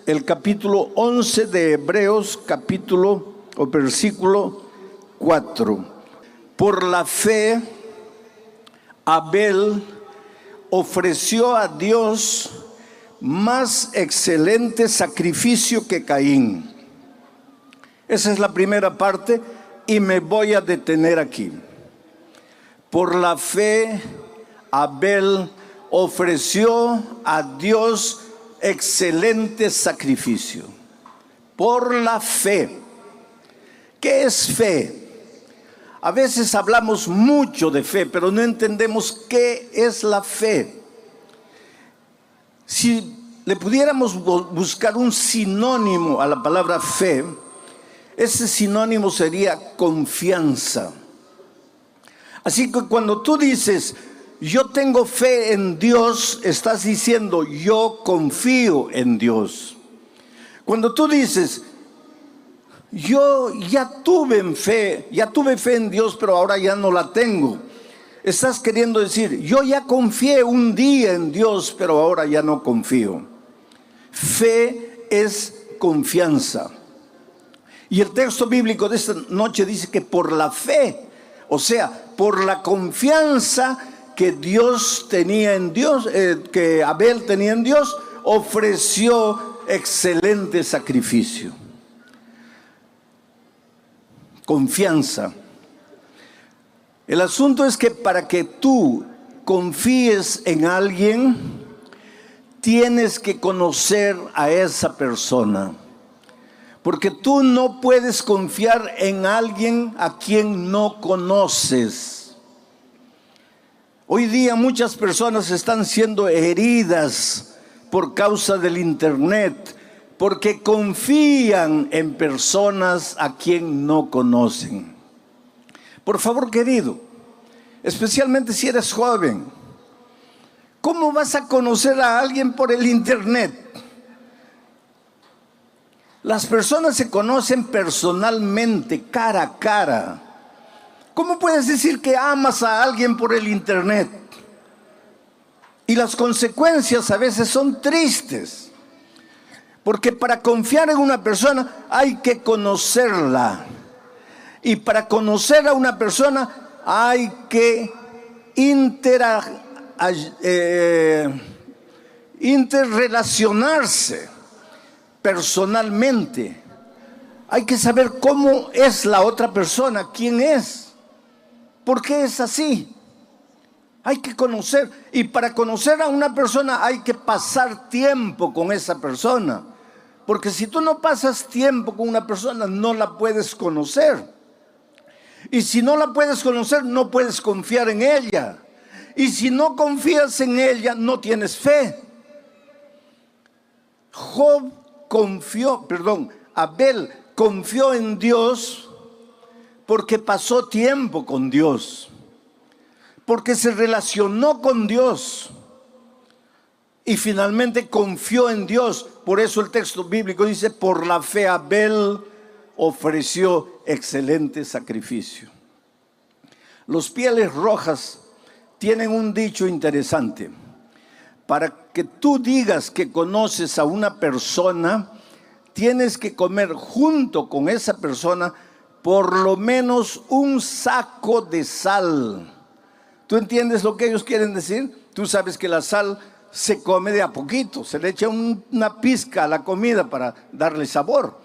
el capítulo 11 de Hebreos, versículo 4. Por la fe, Abel ofreció a Dios más excelente sacrificio que Caín. Esa es la primera parte y me voy a detener aquí. Por la fe, Abel ofreció a Dios excelente sacrificio. Por la fe. ¿Qué es fe? A veces hablamos mucho de fe, pero no entendemos qué es la fe. Si le pudiéramos buscar un sinónimo a la palabra fe, ese sinónimo sería confianza. Así que cuando tú dices, yo tengo fe en Dios, estás diciendo, yo confío en Dios. Cuando tú dices, yo ya tuve fe en Dios, pero ahora ya no la tengo, estás queriendo decir, yo ya confié un día en Dios, pero ahora ya no confío. Fe es confianza. Y el texto bíblico de esta noche dice que por la fe, o sea, por la confianza que Dios tenía en Dios, que Abel tenía en Dios, ofreció excelente sacrificio. Confianza. El asunto es que para que tú confíes en alguien, tienes que conocer a esa persona. Porque tú no puedes confiar en alguien a quien no conoces. Hoy día muchas personas están siendo heridas por causa del internet, porque confían en personas a quien no conocen. Por favor, querido, especialmente si eres joven, ¿cómo vas a conocer a alguien por el internet? Las personas se conocen personalmente, cara a cara. ¿Cómo puedes decir que amas a alguien por el internet? Y las consecuencias a veces son tristes. Porque para confiar en una persona hay que conocerla. Y para conocer a una persona hay que interrelacionarse personalmente. Hay que saber cómo es la otra persona, quién es, por qué es así. Hay que conocer, y para conocer a una persona hay que pasar tiempo con esa persona, porque si tú no pasas tiempo con una persona no la puedes conocer, y si no la puedes conocer no puedes confiar en ella, y si no confías en ella no tienes fe. Abel confió en Dios porque pasó tiempo con Dios, porque se relacionó con Dios y finalmente confió en Dios. Por eso el texto bíblico dice, por la fe Abel ofreció excelente sacrificio. Los Pieles Rojas tienen un dicho interesante. Para que tú digas que conoces a una persona, tienes que comer junto con esa persona por lo menos un saco de sal. ¿Tú entiendes lo que ellos quieren decir? Tú sabes que la sal se come de a poquito, se le echa una pizca a la comida para darle sabor.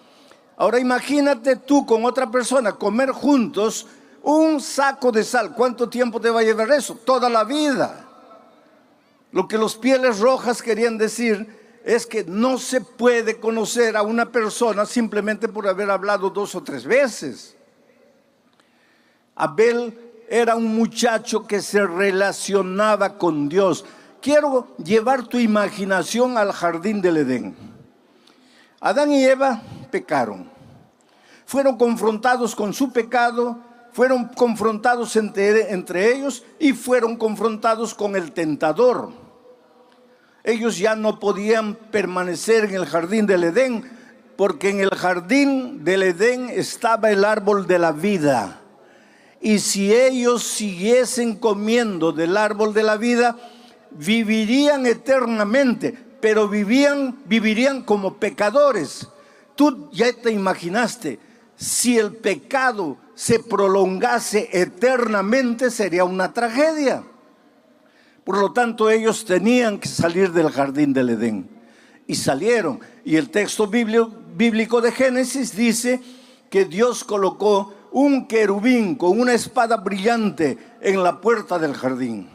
Ahora imagínate tú con otra persona comer juntos un saco de sal. ¿Cuánto tiempo te va a llevar eso? Toda la vida. Lo que los Pieles Rojas querían decir es que no se puede conocer a una persona simplemente por haber hablado 2 o 3 veces. Abel era un muchacho que se relacionaba con Dios. Quiero llevar tu imaginación al jardín del Edén. Adán y Eva pecaron. Fueron confrontados con su pecado, fueron confrontados entre ellos y fueron confrontados con el tentador. Ellos ya no podían permanecer en el jardín del Edén, porque en el jardín del Edén estaba el árbol de la vida. Y si ellos siguiesen comiendo del árbol de la vida, vivirían eternamente. pero vivirían como pecadores. Tú ya te imaginaste, si el pecado se prolongase eternamente, sería una tragedia. Por lo tanto, ellos tenían que salir del jardín del Edén. Y salieron. Y el texto bíblico de Génesis dice que Dios colocó un querubín con una espada brillante en la puerta del jardín.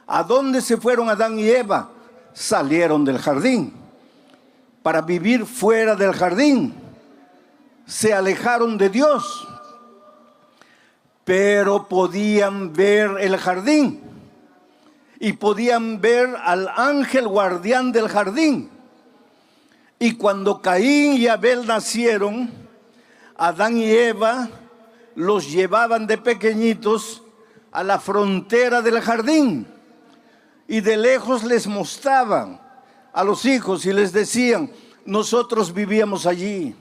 ¿A dónde se fueron Adán y Eva? Salieron del jardín para vivir fuera del jardín. Se alejaron de Dios, pero podían ver el jardín y podían ver al ángel guardián del jardín. Y cuando Caín y Abel nacieron, Adán y Eva los llevaban de pequeñitos a la frontera del jardín y de lejos les mostraban a los hijos y les decían: nosotros vivíamos allí,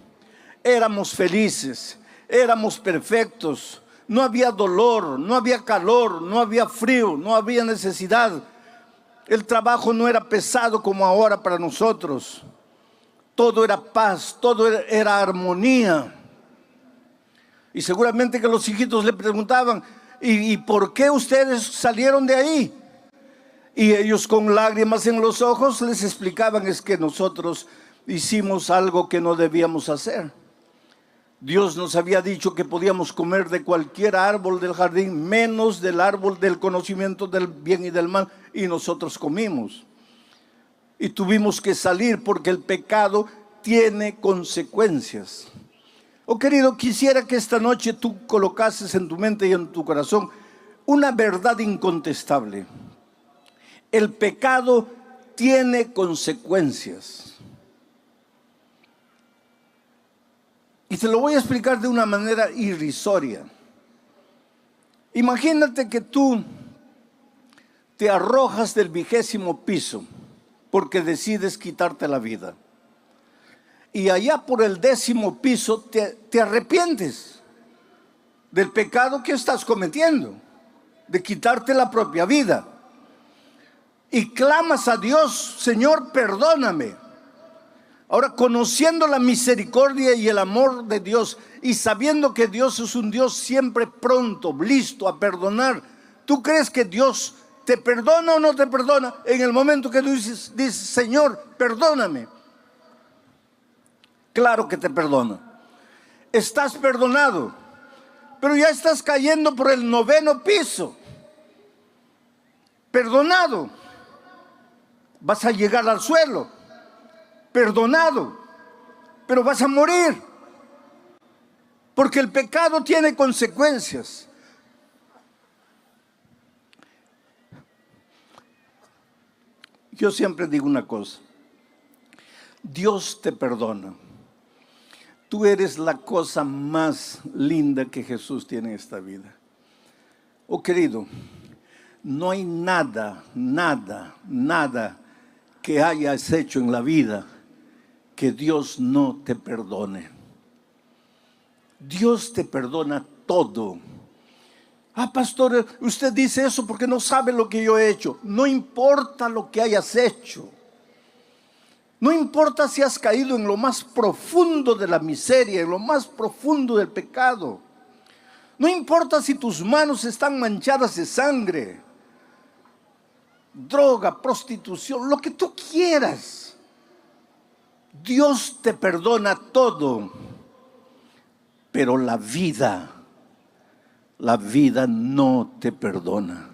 éramos felices, éramos perfectos, no había dolor, no había calor, no había frío, no había necesidad. El trabajo no era pesado como ahora para nosotros. Todo era paz, todo era armonía. Y seguramente que los hijitos le preguntaban: ¿y por qué ustedes salieron de ahí? Y ellos con lágrimas en los ojos les explicaban: es que nosotros hicimos algo que no debíamos hacer. Dios nos había dicho que podíamos comer de cualquier árbol del jardín, menos del árbol del conocimiento del bien y del mal, y nosotros comimos. Y tuvimos que salir porque el pecado tiene consecuencias. Oh querido, quisiera que esta noche tú colocases en tu mente y en tu corazón una verdad incontestable. El pecado tiene consecuencias. Y te lo voy a explicar de una manera irrisoria. Imagínate que tú te arrojas del 20º piso porque decides quitarte la vida. Y allá por el 10º piso te arrepientes del pecado que estás cometiendo, de quitarte la propia vida. Y clamas a Dios: Señor, perdóname. Ahora, conociendo la misericordia y el amor de Dios y sabiendo que Dios es un Dios siempre pronto, listo a perdonar, ¿tú crees que Dios te perdona o no te perdona en el momento que tú dices: Señor, perdóname? Claro que te perdona. Estás perdonado, pero ya estás cayendo por el 9º piso. Perdonado. Vas a llegar al suelo. Perdonado, pero vas a morir, porque el pecado tiene consecuencias. Yo siempre digo una cosa: Dios te perdona. Tú eres la cosa más linda que Jesús tiene en esta vida. Oh querido, no hay nada que hayas hecho en la vida que Dios no te perdone. Dios te perdona todo. Ah, pastor, usted dice eso porque no sabe lo que yo he hecho. No importa lo que hayas hecho. No importa si has caído en lo más profundo de la miseria, en lo más profundo del pecado. No importa si tus manos están manchadas de sangre, droga, prostitución, lo que tú quieras. Dios te perdona todo, pero la vida no te perdona.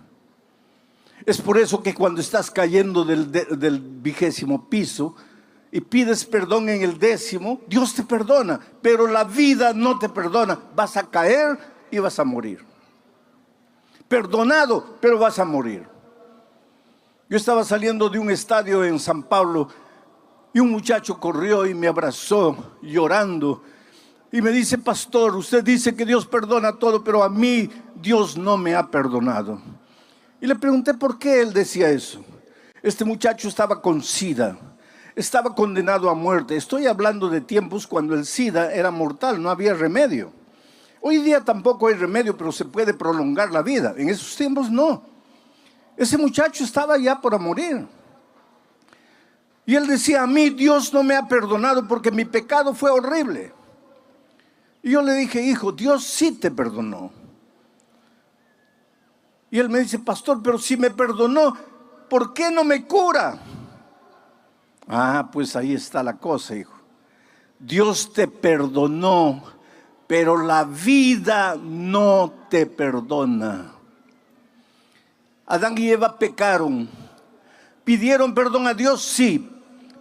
Es por eso que cuando estás cayendo del 20º piso y pides perdón en el 10º, Dios te perdona, pero la vida no te perdona. Vas a caer y vas a morir. Perdonado, pero vas a morir. Yo estaba saliendo de un estadio en San Pablo y un muchacho corrió y me abrazó llorando y me dice: pastor, usted dice que Dios perdona todo, pero a mí Dios no me ha perdonado. Y le pregunté por qué él decía eso. Este muchacho estaba con SIDA, estaba condenado a muerte. Estoy hablando de tiempos cuando el SIDA era mortal, no había remedio. Hoy día tampoco hay remedio, pero se puede prolongar la vida. En esos tiempos no. Ese muchacho estaba ya por morir. Y él decía, a mí Dios no me ha perdonado porque mi pecado fue horrible. Y yo le dije, hijo, Dios sí te perdonó. Y él me dice, pastor, pero si me perdonó, ¿por qué no me cura? Ah, pues ahí está la cosa, hijo. Dios te perdonó, pero la vida no te perdona. Adán y Eva pecaron. ¿Pidieron perdón a Dios? Sí,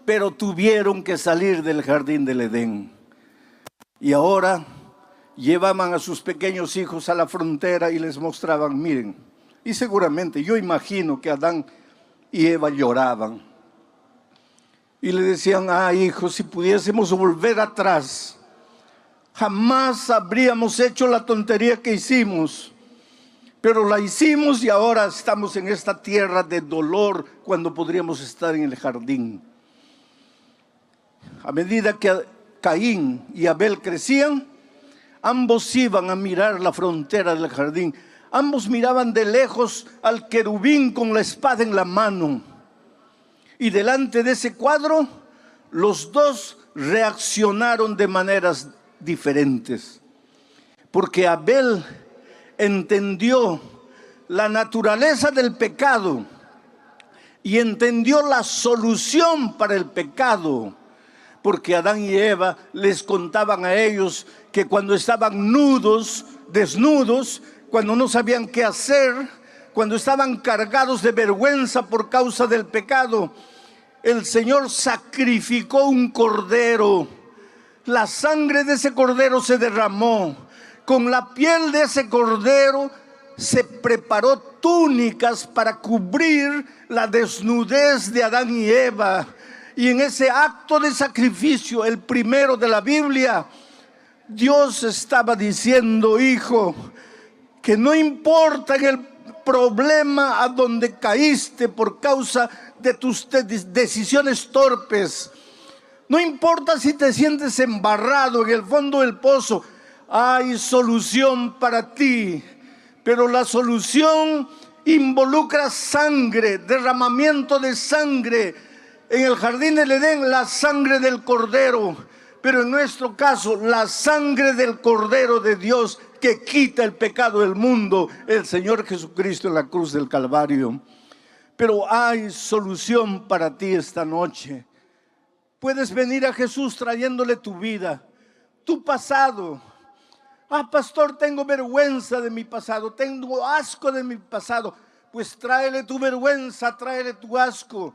pero tuvieron que salir del jardín del Edén. Y ahora llevaban a sus pequeños hijos a la frontera y les mostraban, miren. Y seguramente, yo imagino que Adán y Eva lloraban. Y le decían, hijo, si pudiésemos volver atrás, jamás habríamos hecho la tontería que hicimos. Pero la hicimos y ahora estamos en esta tierra de dolor cuando podríamos estar en el jardín. A medida que Caín y Abel crecían, ambos iban a mirar la frontera del jardín. Ambos miraban de lejos al querubín con la espada en la mano. Y delante de ese cuadro, los dos reaccionaron de maneras diferentes. Porque Abel entendió la naturaleza del pecado y entendió la solución para el pecado. Porque Adán y Eva les contaban a ellos que cuando estaban desnudos, cuando no sabían qué hacer, cuando estaban cargados de vergüenza por causa del pecado, el Señor sacrificó un cordero. La sangre de ese cordero se derramó. Con la piel de ese cordero se preparó túnicas para cubrir la desnudez de Adán y Eva. Y en ese acto de sacrificio, el primero de la Biblia, Dios estaba diciendo, hijo, que no importa en el problema a donde caíste por causa de tus decisiones torpes, no importa si te sientes embarrado en el fondo del pozo, hay solución para ti. Pero la solución involucra sangre, derramamiento de sangre. En el jardín del Edén, la sangre del cordero. Pero en nuestro caso, la sangre del Cordero de Dios que quita el pecado del mundo, el Señor Jesucristo en la cruz del Calvario. Pero hay solución para ti esta noche. Puedes venir a Jesús trayéndole tu vida, tu pasado. Pastor, tengo vergüenza de mi pasado, tengo asco de mi pasado. Pues tráele tu vergüenza, tráele tu asco.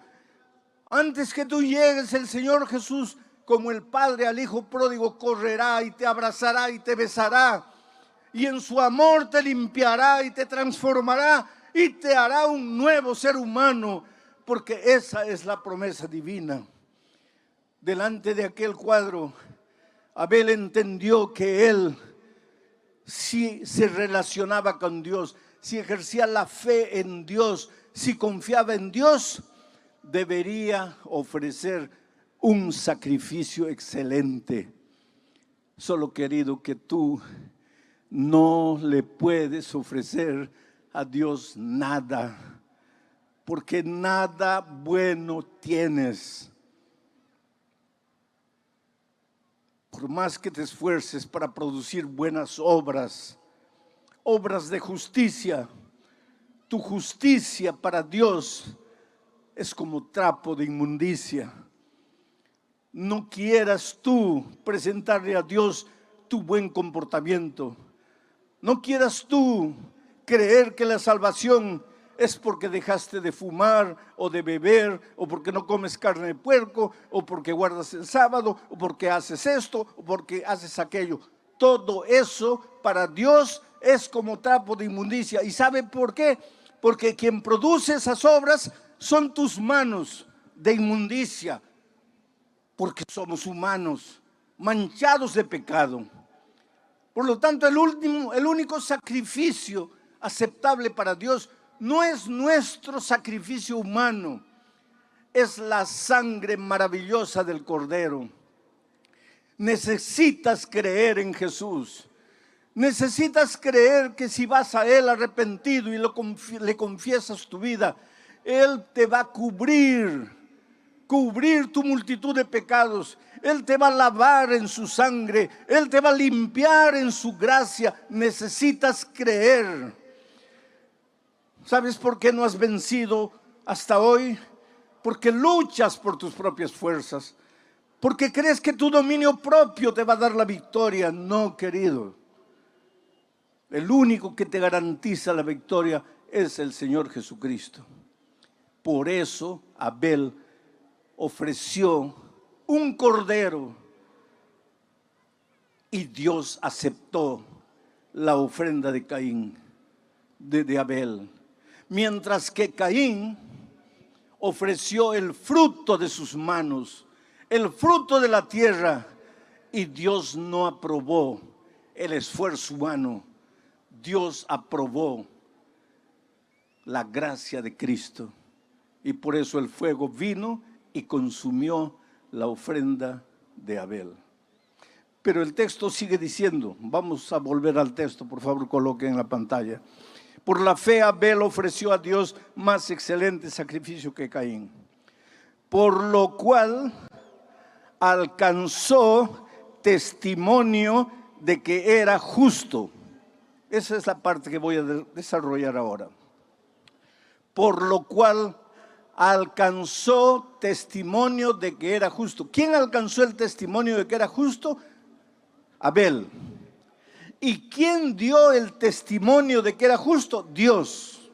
Antes que tú llegues, el Señor Jesús, como el Padre al Hijo pródigo, correrá y te abrazará y te besará. Y en su amor te limpiará y te transformará y te hará un nuevo ser humano, porque esa es la promesa divina. Delante de aquel cuadro, Abel entendió que él, si se relacionaba con Dios, si ejercía la fe en Dios, si confiaba en Dios, debería ofrecer un sacrificio excelente. Solo, querido, que tú no le puedes ofrecer a Dios nada, porque nada bueno tienes. Por más que te esfuerces para producir buenas obras, obras de justicia, tu justicia para Dios es como trapo de inmundicia. No quieras tú presentarle a Dios tu buen comportamiento. No quieras tú creer que la salvación es porque dejaste de fumar o de beber, o porque no comes carne de puerco, o porque guardas el sábado, o porque haces esto, o porque haces aquello. Todo eso para Dios es como trapo de inmundicia. ¿Y sabe por qué? Porque quien produce esas obras son tus manos de inmundicia, porque somos humanos, manchados de pecado. Por lo tanto, el único sacrificio aceptable para Dios no es nuestro sacrificio humano, es la sangre maravillosa del Cordero. Necesitas creer en Jesús. Necesitas creer que si vas a Él arrepentido y le confiesas tu vida, Él te va a cubrir cubrir tu multitud de pecados. Él te va a lavar en su sangre. Él te va a limpiar en su gracia. Necesitas creer. ¿Sabes por qué no has vencido hasta hoy? Porque luchas por tus propias fuerzas. Porque crees que tu dominio propio te va a dar la victoria. No, querido. El único que te garantiza la victoria es el Señor Jesucristo. Por eso Abel ofreció un cordero y Dios aceptó la ofrenda de Caín, de Abel. Mientras que Caín ofreció el fruto de sus manos, el fruto de la tierra, y Dios no aprobó el esfuerzo humano. Dios aprobó la gracia de Cristo. Y por eso el fuego vino y consumió la ofrenda de Abel. Pero el texto sigue diciendo, vamos a volver al texto, por favor coloquen en la pantalla. Por la fe Abel ofreció a Dios más excelente sacrificio que Caín, por lo cual alcanzó testimonio de que era justo. Esa es la parte que voy a desarrollar ahora. Por lo cual alcanzó testimonio de que era justo. ¿Quién alcanzó el testimonio de que era justo? Abel. ¿Y quién dio el testimonio de que era justo? Dios.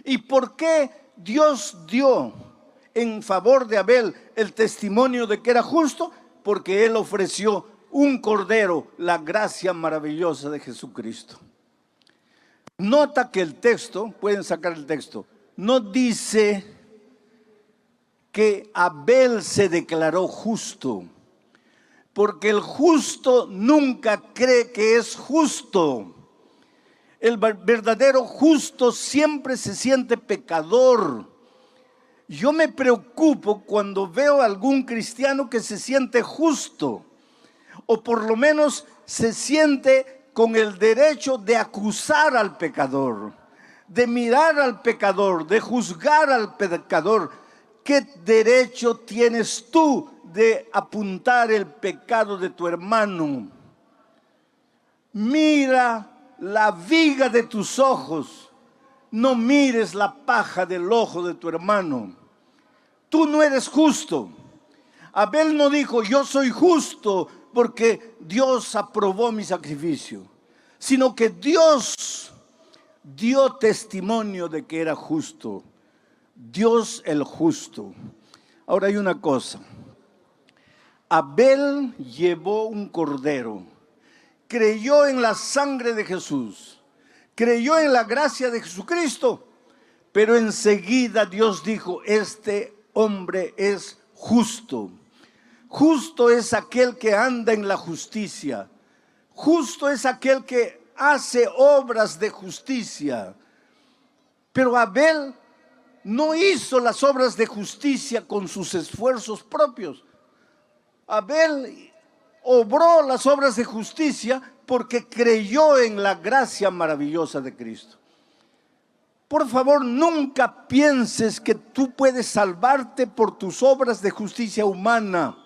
¿Y por qué Dios dio en favor de Abel el testimonio de que era justo? Porque él ofreció un cordero, la gracia maravillosa de Jesucristo. Nota que el texto, pueden sacar el texto, no dice que Abel se declaró justo, porque el justo nunca cree que es justo. El verdadero justo siempre se siente pecador. Yo me preocupo cuando veo a algún cristiano que se siente justo, o por lo menos se siente con el derecho de acusar al pecador, de mirar al pecador, de juzgar al pecador. ¿Qué derecho tienes tú de apuntar el pecado de tu hermano? Mira la viga de tus ojos, no mires la paja del ojo de tu hermano. Tú no eres justo. Abel no dijo, yo soy justo porque Dios aprobó mi sacrificio, sino que Dios dio testimonio de que era justo. Dios el justo. Ahora hay una cosa. Abel llevó un cordero, creyó en la sangre de Jesús, creyó en la gracia de Jesucristo, pero enseguida Dios dijo, este hombre es justo. Justo es aquel que anda en la justicia. Justo es aquel que hace obras de justicia. Pero Abel no hizo las obras de justicia con sus esfuerzos propios. Abel obró las obras de justicia porque creyó en la gracia maravillosa de Cristo. Por favor, nunca pienses que tú puedes salvarte por tus obras de justicia humana.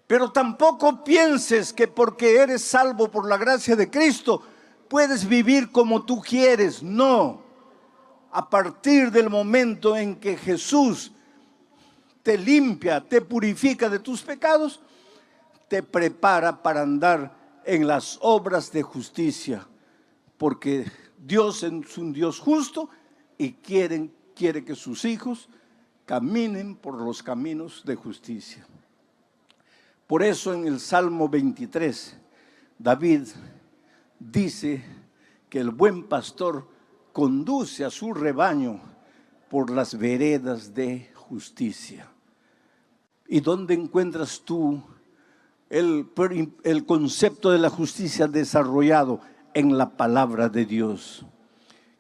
Pero tampoco pienses que porque eres salvo por la gracia de Cristo, puedes vivir como tú quieres. No. A partir del momento en que Jesús te limpia, te purifica de tus pecados, te prepara para andar en las obras de justicia. Porque Dios es un Dios justo y quiere que sus hijos caminen por los caminos de justicia. Por eso en el Salmo 23, David dice que el buen pastor conduce a su rebaño por las veredas de justicia. ¿Y dónde encuentras tú el concepto de la justicia desarrollado? En la palabra de Dios.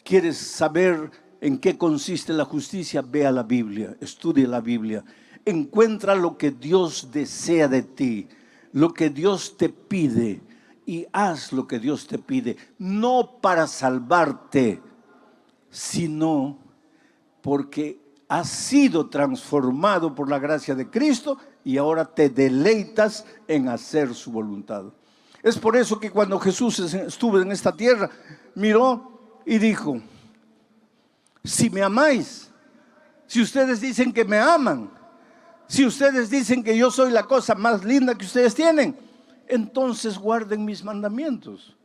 ¿Quieres saber en qué consiste la justicia? Ve a la Biblia, estudia la Biblia. Encuentra lo que Dios desea de ti, lo que Dios te pide, y haz lo que Dios te pide, no para salvarte, sino porque has sido transformado por la gracia de Cristo y ahora te deleitas en hacer su voluntad. Es por eso que cuando Jesús estuvo en esta tierra, miró y dijo: si me amáis, si ustedes dicen que me aman, si ustedes dicen que yo soy la cosa más linda que ustedes tienen, entonces guarden mis mandamientos,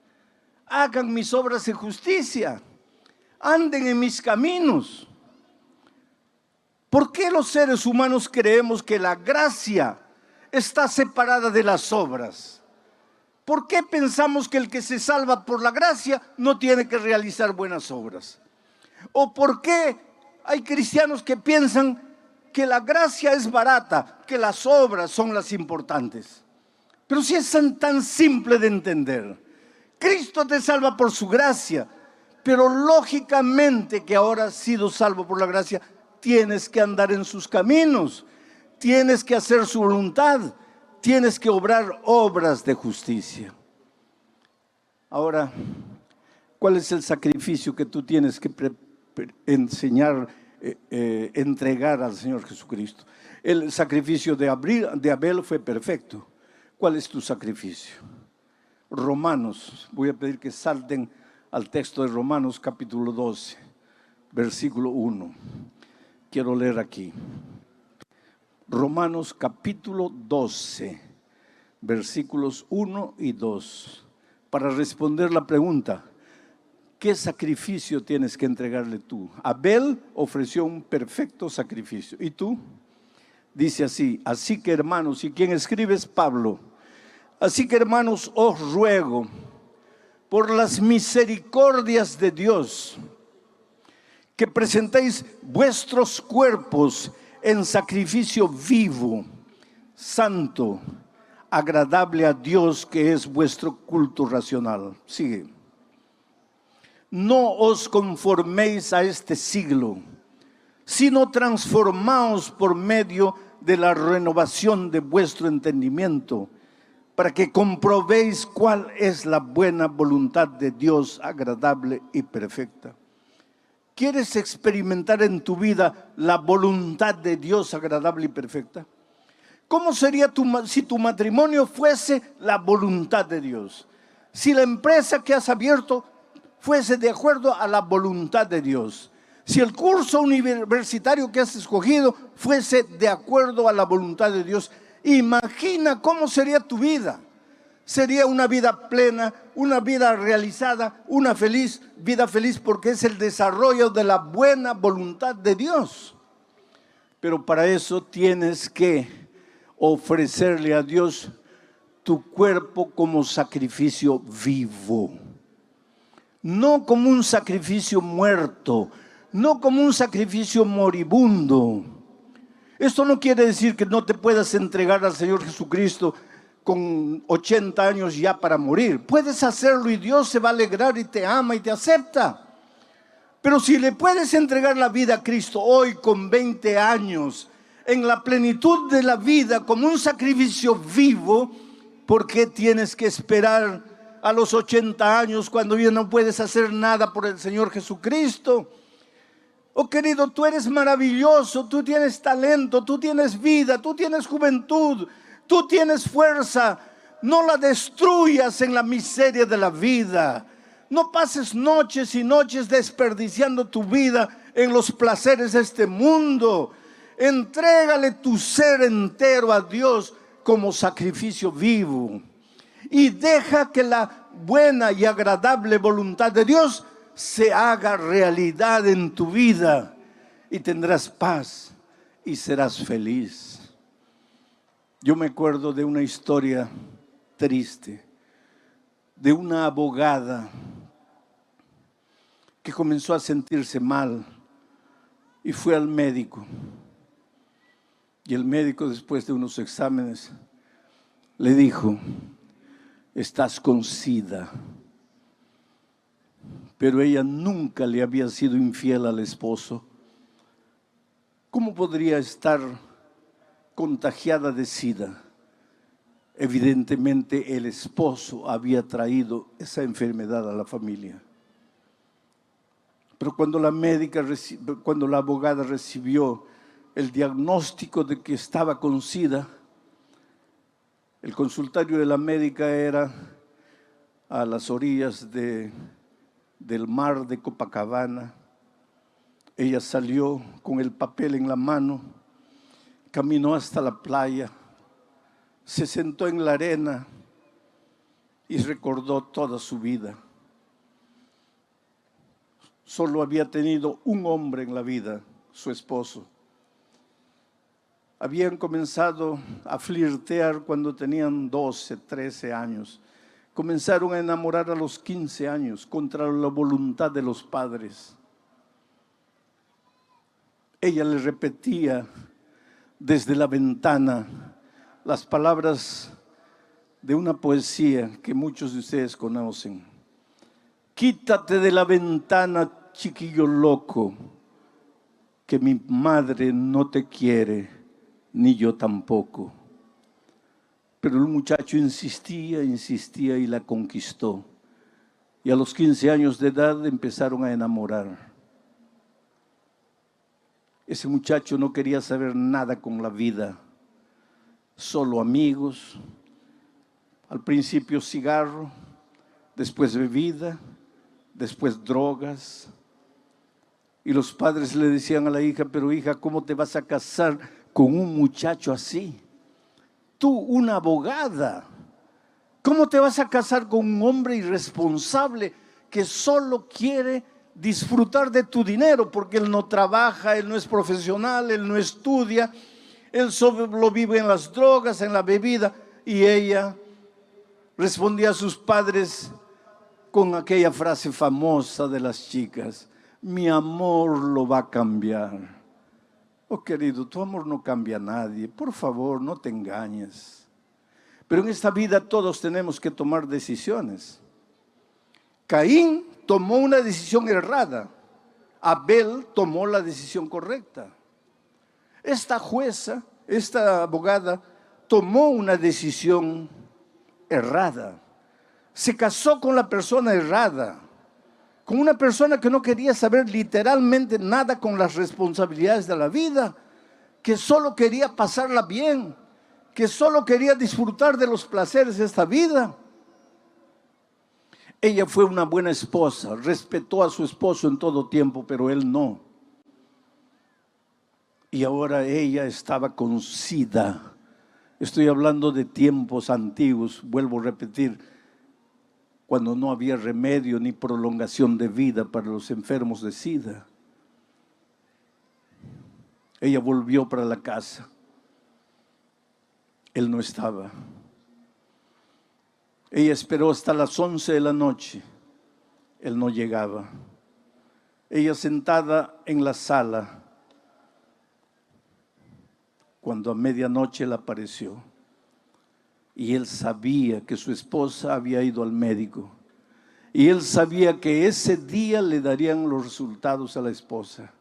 hagan mis obras de justicia, anden en mis caminos. ¿Por qué los seres humanos creemos que la gracia está separada de las obras? ¿Por qué pensamos que el que se salva por la gracia no tiene que realizar buenas obras? ¿O por qué hay cristianos que piensan que la gracia es barata, que las obras son las importantes? Pero si es tan simple de entender. Cristo te salva por su gracia, pero lógicamente que ahora has sido salvo por la gracia, tienes que andar en sus caminos, tienes que hacer su voluntad, tienes que obrar obras de justicia. Ahora, ¿cuál es el sacrificio que tú tienes que entregar al Señor Jesucristo? El sacrificio de Abel fue perfecto. ¿Cuál es tu sacrificio? Romanos, voy a pedir que salten al texto de Romanos capítulo 12, versículo 1. Quiero leer aquí. Romanos capítulo 12, versículos 1 y 2. Para responder la pregunta: ¿qué sacrificio tienes que entregarle tú? Abel ofreció un perfecto sacrificio. ¿Y tú? Dice así: así que hermanos, ¿y quién escribe? Es Pablo. Así que hermanos, os ruego por las misericordias de Dios que presentéis vuestros cuerpos en sacrificio vivo, santo, agradable a Dios, que es vuestro culto racional. Sigue. No os conforméis a este siglo, sino transformaos por medio de la renovación de vuestro entendimiento, para que comprobéis cuál es la buena voluntad de Dios, agradable y perfecta. ¿Quieres experimentar en tu vida la voluntad de Dios agradable y perfecta? ¿Cómo sería si tu matrimonio fuese la voluntad de Dios? Si la empresa que has abierto fuese de acuerdo a la voluntad de Dios. Si el curso universitario que has escogido fuese de acuerdo a la voluntad de Dios. Imagina cómo sería tu vida. Sería una vida plena, una vida realizada, una vida feliz, porque es el desarrollo de la buena voluntad de Dios. Pero para eso tienes que ofrecerle a Dios tu cuerpo como sacrificio vivo. No como un sacrificio muerto, no como un sacrificio moribundo. Esto no quiere decir que no te puedas entregar al Señor Jesucristo con 80 años ya para morir. Puedes hacerlo y Dios se va a alegrar y te ama y te acepta. Pero si le puedes entregar la vida a Cristo hoy con 20 años, en la plenitud de la vida, como un sacrificio vivo, ¿por qué tienes que esperar a los 80 años cuando ya no puedes hacer nada por el Señor Jesucristo? Oh querido, tú eres maravilloso, tú tienes talento, tú tienes vida, tú tienes juventud, tú tienes fuerza. No la destruyas en la miseria de la vida. No pases noches y noches desperdiciando tu vida en los placeres de este mundo. Entrégale tu ser entero a Dios como sacrificio vivo. Y deja que la buena y agradable voluntad de Dios se haga realidad en tu vida. Y tendrás paz y serás feliz. Yo me acuerdo de una historia triste, de una abogada que comenzó a sentirse mal y fue al médico. Y el médico, después de unos exámenes, le dijo: estás con SIDA. Pero ella nunca le había sido infiel al esposo. ¿Cómo podría estar contagiada de SIDA? Evidentemente el esposo había traído esa enfermedad a la familia. Pero cuando cuando la abogada recibió el diagnóstico de que estaba con SIDA, el consultorio de la médica era a las orillas del mar de Copacabana. Ella salió con el papel en la mano, caminó hasta la playa, se sentó en la arena y recordó toda su vida. Solo había tenido un hombre en la vida, su esposo. Habían comenzado a flirtear cuando tenían 12, 13 años. Comenzaron a enamorar a los 15 años contra la voluntad de los padres. Ella le repetía desde la ventana las palabras de una poesía que muchos de ustedes conocen. Quítate de la ventana, chiquillo loco, que mi madre no te quiere, ni yo tampoco. Pero el muchacho insistía y la conquistó. Y a los 15 años de edad empezaron a enamorar. Ese muchacho no quería saber nada con la vida, solo amigos, al principio cigarro, después bebida, después drogas. Y los padres le decían a la hija, pero hija, ¿cómo te vas a casar con un muchacho así? Tú, una abogada, ¿cómo te vas a casar con un hombre irresponsable que solo quiere disfrutar de tu dinero? Porque él no trabaja, él no es profesional, él no estudia, él solo vive en las drogas, en la bebida. Y ella respondía a sus padres con aquella frase famosa de las chicas: mi amor lo va a cambiar. Oh, querido, tu amor no cambia a nadie. Por favor, no te engañes. Pero en esta vida todos tenemos que tomar decisiones. Caín tomó una decisión errada. Abel tomó la decisión correcta. Esta jueza, esta abogada, tomó una decisión errada. Se casó con la persona errada, con una persona que no quería saber literalmente nada con las responsabilidades de la vida, que solo quería pasarla bien, que solo quería disfrutar de los placeres de esta vida. Ella fue una buena esposa, respetó a su esposo en todo tiempo, pero él no. Y ahora ella estaba con SIDA. Estoy hablando de tiempos antiguos, vuelvo a repetir, cuando no había remedio ni prolongación de vida para los enfermos de SIDA. Ella volvió para la casa. Él no estaba. Ella esperó hasta las 11 de la noche. Él no llegaba. Ella sentada en la sala, cuando a medianoche él apareció. Y él sabía que su esposa había ido al médico. Y él sabía que ese día le darían los resultados a la esposa.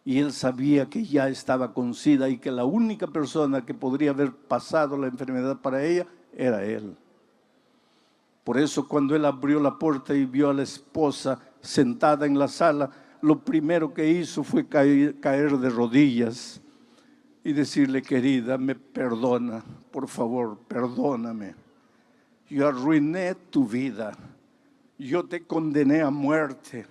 Y él sabía que ya estaba con SIDA y que la única persona que podría haber pasado la enfermedad para ella era él. Por eso cuando él abrió la puerta y vio a la esposa sentada en la sala, lo primero que hizo fue caer de rodillas y decirle: querida, me perdona, por favor, perdóname. Yo arruiné tu vida, yo te condené a muerte.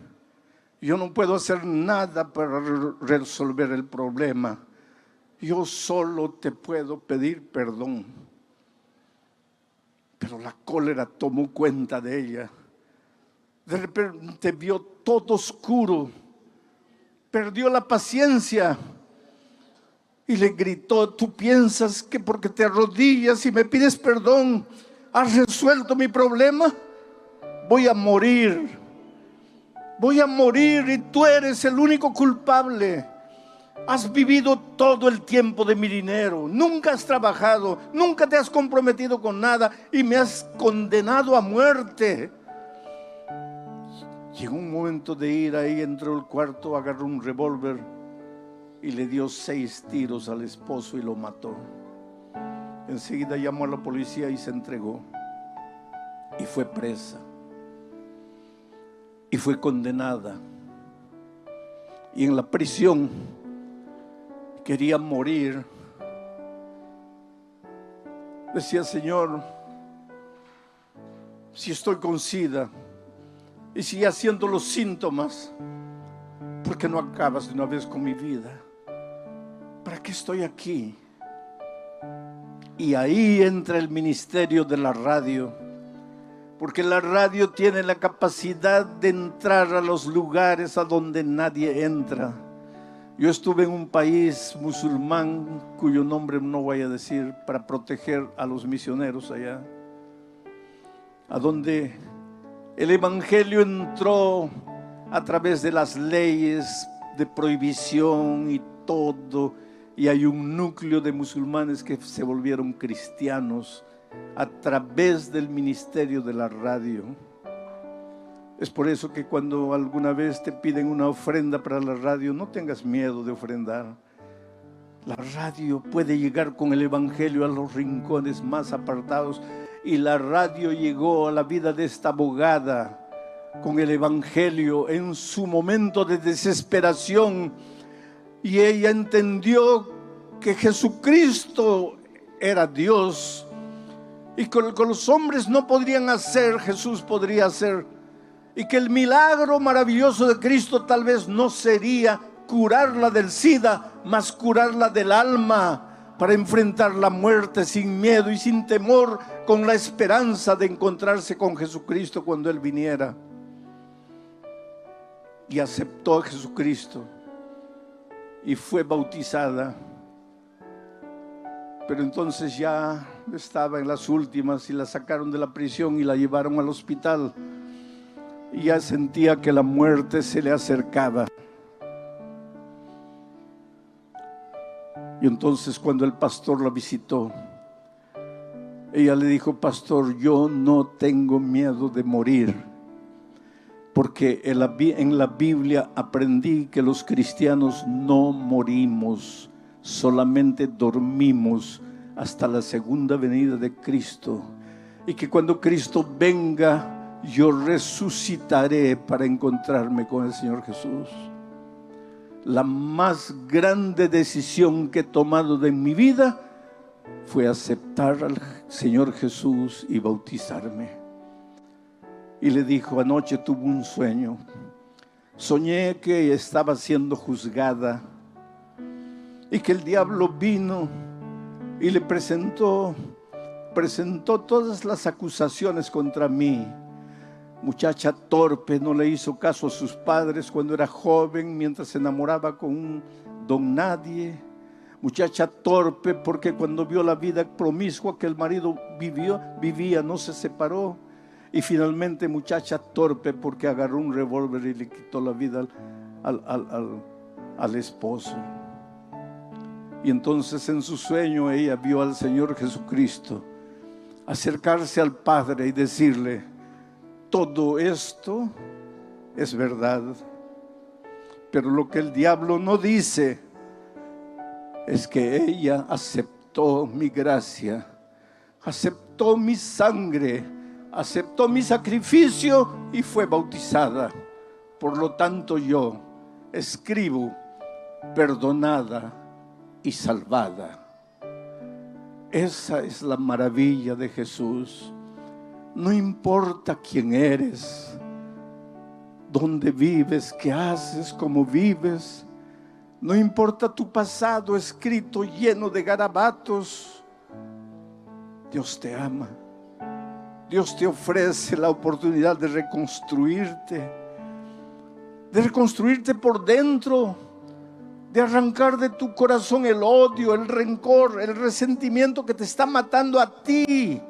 Yo no puedo hacer nada para resolver el problema. Yo solo te puedo pedir perdón. Pero la cólera tomó cuenta de ella. De repente vio todo oscuro. Perdió la paciencia. Y le gritó: ¿tú piensas que porque te arrodillas y me pides perdón has resuelto mi problema? Voy a morir. Voy a morir y tú eres el único culpable. Has vivido todo el tiempo de mi dinero. Nunca has trabajado, nunca te has comprometido con nada y me has condenado a muerte. Llegó un momento de ira y entró al cuarto, agarró un revólver y le dio 6 tiros al esposo y lo mató. Enseguida llamó a la policía y se entregó. Y fue presa. Y fue condenada y en la prisión quería morir, decía: Señor, si estoy con SIDA y si ya siento los síntomas, ¿por qué no acabas de una vez con mi vida? ¿Para qué estoy aquí? Y ahí entra el ministerio de la radio, porque la radio tiene la capacidad de entrar a los lugares a donde nadie entra. Yo estuve en un país musulmán, cuyo nombre no voy a decir, para proteger a los misioneros allá, a donde el evangelio entró a través de las leyes de prohibición y todo, y hay un núcleo de musulmanes que se volvieron cristianos a través del ministerio de la radio. Es por eso que cuando alguna vez te piden una ofrenda para la radio, no tengas miedo de ofrendar. La radio puede llegar con el evangelio a los rincones más apartados, y la radio llegó a la vida de esta abogada con el evangelio en su momento de desesperación, y ella entendió que Jesucristo era Dios, y con los hombres no podrían hacer, Jesús podría hacer, y que el milagro maravilloso de Cristo tal vez no sería curarla del SIDA, mas curarla del alma, para enfrentar la muerte sin miedo y sin temor, con la esperanza de encontrarse con Jesucristo cuando Él viniera. Y aceptó a Jesucristo y fue bautizada. Pero entonces ya estaba en las últimas y la sacaron de la prisión y la llevaron al hospital, y ya sentía que la muerte se le acercaba. Y entonces, cuando el pastor la visitó, ella le dijo: pastor, yo no tengo miedo de morir, porque en la Biblia aprendí que los cristianos no morimos, solamente dormimos hasta la segunda venida de Cristo, y que cuando Cristo venga, yo resucitaré para encontrarme con el Señor Jesús. La más grande decisión que he tomado de mi vida fue aceptar al Señor Jesús y bautizarme. Y le dijo: anoche tuve un sueño. Soñé que estaba siendo juzgada y que el diablo vino y le presentó todas las acusaciones contra mí. Muchacha torpe, no le hizo caso a sus padres cuando era joven, mientras se enamoraba con un don nadie. Muchacha torpe porque cuando vio la vida promiscua que el marido vivía, no se separó. Y finalmente muchacha torpe porque agarró un revólver y le quitó la vida al esposo. Y entonces en su sueño ella vio al Señor Jesucristo acercarse al Padre y decirle: todo esto es verdad, pero lo que el diablo no dice es que ella aceptó mi gracia, aceptó mi sangre, aceptó mi sacrificio y fue bautizada. Por lo tanto, yo escribo: perdonada y salvada. Esa es la maravilla de Jesús. No importa quién eres, dónde vives, qué haces, cómo vives. No importa tu pasado escrito lleno de garabatos. Dios te ama. Dios te ofrece la oportunidad de reconstruirte por dentro, de arrancar de tu corazón el odio, el rencor, el resentimiento que te está matando a ti.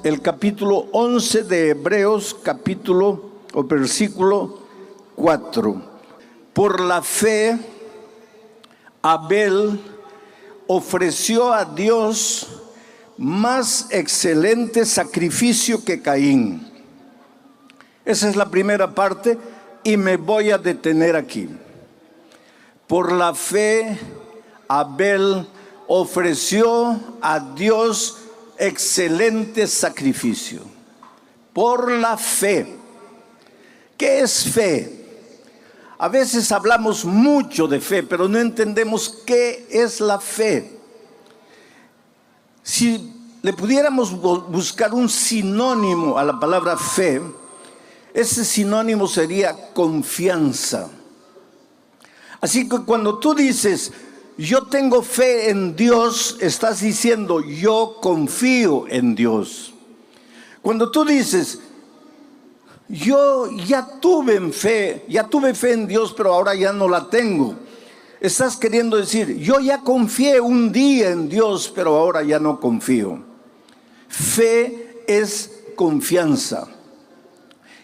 el capítulo 11 de Hebreos, capítulo o versículo 4. Por la fe, Abel ofreció a Dios más excelente sacrificio que Caín. Esa es la primera parte y me voy a detener aquí. Por la fe, Abel ofreció a Dios excelente sacrificio. Por la fe. ¿Qué es fe? A veces hablamos mucho de fe, pero no entendemos qué es la fe. Si le pudiéramos buscar un sinónimo a la palabra fe, ese sinónimo sería confianza. Así que cuando tú dices, yo tengo fe en Dios, estás diciendo, yo confío en Dios. Cuando tú dices, yo ya tuve fe en Dios, pero ahora ya no la tengo, estás queriendo decir, yo ya confié un día en Dios, pero ahora ya no confío. Fe es confianza.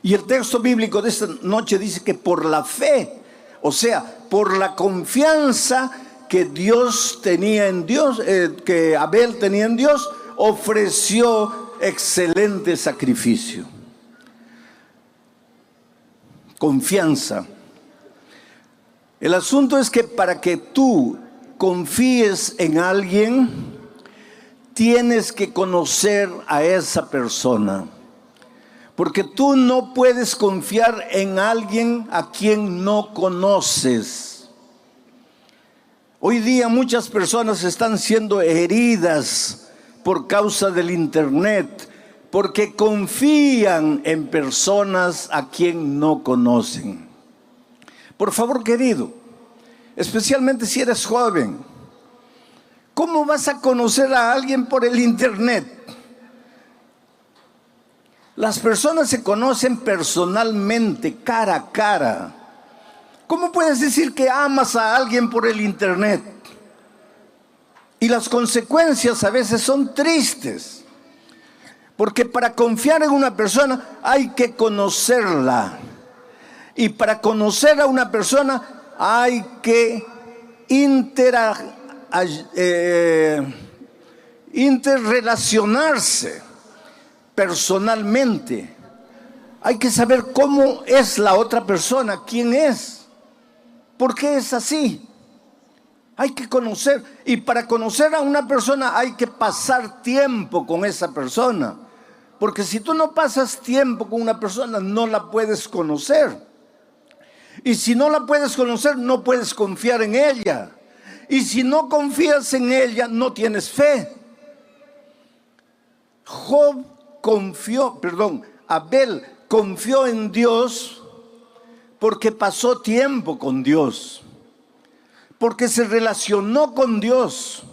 Y el texto bíblico de esta noche dice que por la fe, o sea, por la confianza que Dios tenía en Dios, que Abel tenía en Dios, ofreció excelente sacrificio. Confianza. El asunto es que para que tú confíes en alguien, tienes que conocer a esa persona. Porque tú no puedes confiar en alguien a quien no conoces. Hoy día muchas personas están siendo heridas por causa del internet, porque confían en personas a quien no conocen. Por favor, querido, especialmente si eres joven, ¿cómo vas a conocer a alguien por el internet? Las personas se conocen personalmente, cara a cara. ¿Cómo puedes decir que amas a alguien por el internet? Y las consecuencias a veces son tristes. Porque para confiar en una persona hay que conocerla. Y para conocer a una persona hay que interrelacionarse personalmente. Hay que saber cómo es la otra persona, quién es, por qué es así. Hay que conocer, y para conocer a una persona hay que pasar tiempo con esa persona. Porque si tú no pasas tiempo con una persona, no la puedes conocer. Y si no la puedes conocer, no puedes confiar en ella. Y si no confías en ella, no tienes fe. Abel confió en Dios porque pasó tiempo con Dios, porque se relacionó con Dios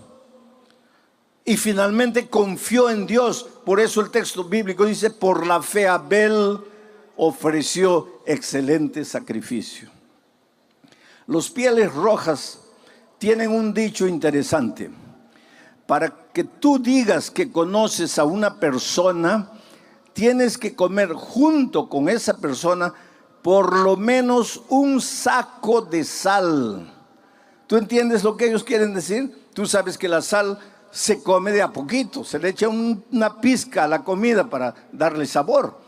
y finalmente confió en Dios. Por eso el texto bíblico dice, por la fe Abel ofreció excelente sacrificio. Los Pieles Rojas tienen un dicho interesante. Para que tú digas que conoces a una persona, tienes que comer junto con esa persona por lo menos un saco de sal. ¿Tú entiendes lo que ellos quieren decir? Tú sabes que la sal se come de a poquito, se le echa una pizca a la comida para darle sabor.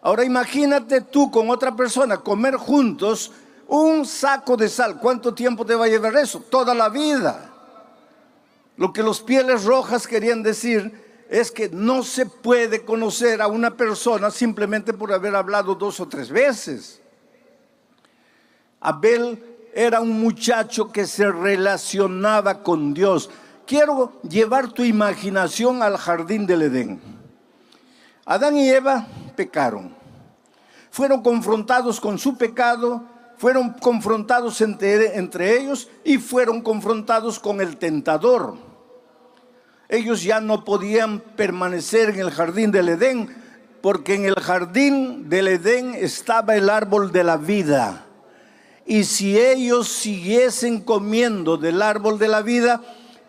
Ahora imagínate tú con otra persona comer juntos un saco de sal. ¿Cuánto tiempo te va a llevar eso? Toda la vida. Lo que los Pieles Rojas querían decir es que no se puede conocer a una persona simplemente por haber hablado 2 o 3 veces. Abel era un muchacho que se relacionaba con Dios. Quiero llevar tu imaginación al jardín del Edén. Adán y Eva pecaron. Fueron confrontados con su pecado, fueron confrontados entre ellos y fueron confrontados con el tentador. Ellos ya no podían permanecer en el jardín del Edén, porque en el jardín del Edén estaba el árbol de la vida. Y si ellos siguiesen comiendo del árbol de la vida,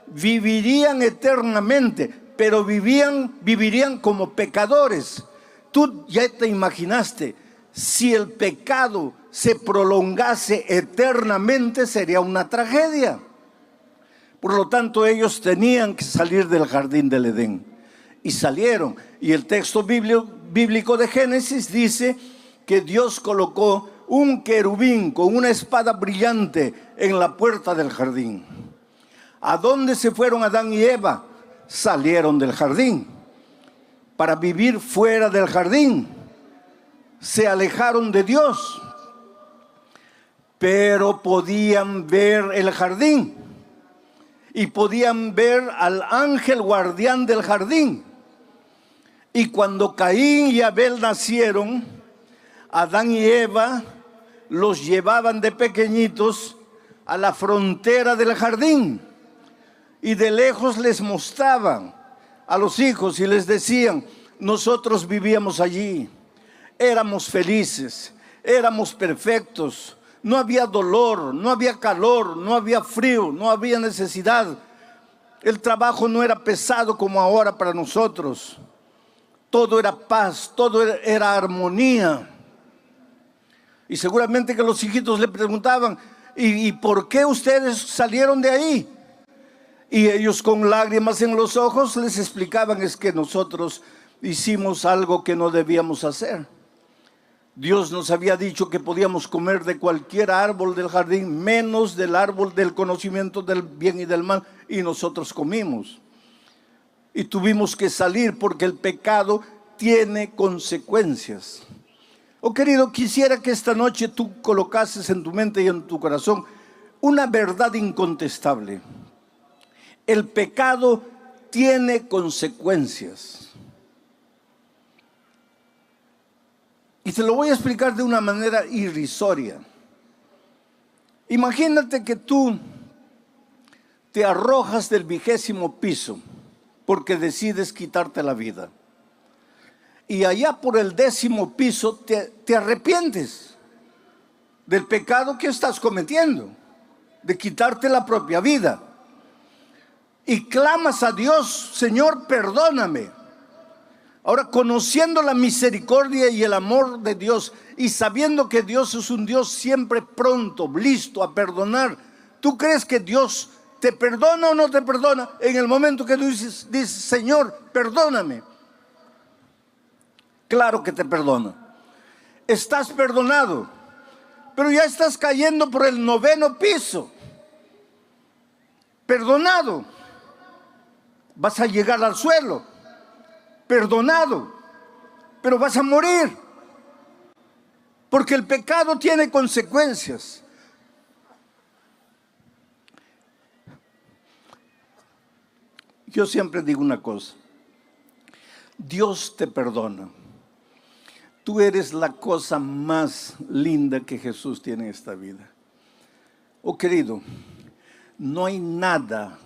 vivirían eternamente. pero vivirían como pecadores. Tú ya te imaginaste, si el pecado se prolongase eternamente, sería una tragedia. Por lo tanto, ellos tenían que salir del jardín del Edén. Y salieron. Y el texto bíblico de Génesis dice que Dios colocó un querubín con una espada brillante en la puerta del jardín. ¿A dónde se fueron Adán y Eva? Salieron del jardín para vivir fuera del jardín. Se alejaron de Dios, pero podían ver el jardín y podían ver al ángel guardián del jardín. Y cuando Caín y Abel nacieron, Adán y Eva los llevaban de pequeñitos a la frontera del jardín y de lejos les mostraban a los hijos y les decían: nosotros vivíamos allí, éramos felices, éramos perfectos, no había dolor, no había calor, no había frío, no había necesidad. El trabajo no era pesado como ahora para nosotros. Todo era paz, todo era armonía. Y seguramente que los hijitos le preguntaban: ¿y por qué ustedes salieron de ahí? Y ellos con lágrimas en los ojos les explicaban: es que nosotros hicimos algo que no debíamos hacer. Dios nos había dicho que podíamos comer de cualquier árbol del jardín, menos del árbol del conocimiento del bien y del mal, y nosotros comimos. Y tuvimos que salir porque el pecado tiene consecuencias. Oh querido, quisiera que esta noche tú colocases en tu mente y en tu corazón una verdad incontestable. El pecado tiene consecuencias. Y te lo voy a explicar de una manera irrisoria. Imagínate que tú te arrojas del 20º piso porque decides quitarte la vida. Y allá por el 10º piso te arrepientes del pecado que estás cometiendo, de quitarte la propia vida. Y clamas a Dios: Señor, perdóname. Ahora, conociendo la misericordia y el amor de Dios y sabiendo que Dios es un Dios siempre pronto, listo a perdonar, ¿tú crees que Dios te perdona o no te perdona en el momento que tú dices: Señor, perdóname? Claro que te perdona. Estás perdonado, pero ya estás cayendo por el 9º piso. Perdonado. Vas a llegar al suelo. Perdonado, pero vas a morir, porque el pecado tiene consecuencias. Yo siempre digo una cosa: Dios te perdona. Tú eres la cosa más linda que Jesús tiene en esta vida. Oh querido, no hay nada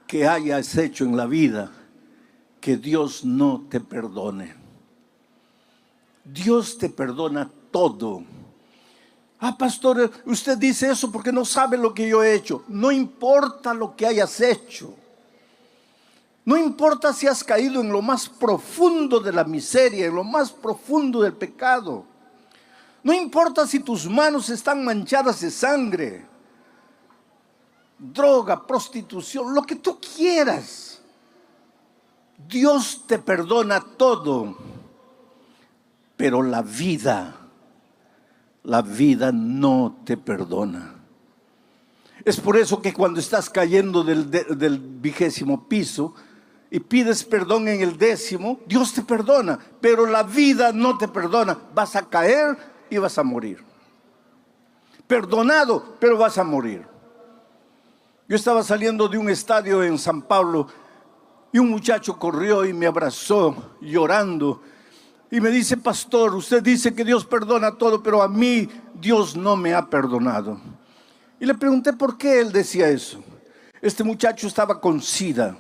que hayas hecho en la vida que Dios no te perdone. Dios te perdona todo. Ah, pastor, usted dice eso porque no sabe lo que yo he hecho. No importa lo que hayas hecho. No importa si has caído en lo más profundo de la miseria, en lo más profundo del pecado. No importa si tus manos están manchadas de sangre, droga, prostitución, lo que tú quieras. Dios te perdona todo, pero la vida no te perdona. Es por eso que cuando estás cayendo del 20º piso y pides perdón en el 10º, Dios te perdona, pero la vida no te perdona. Vas a caer y vas a morir. Perdonado, pero vas a morir. Yo estaba saliendo de un estadio en San Pablo y un muchacho corrió y me abrazó llorando y me dice: pastor, usted dice que Dios perdona todo, pero a mí Dios no me ha perdonado. Y le pregunté por qué él decía eso. Este muchacho estaba con SIDA,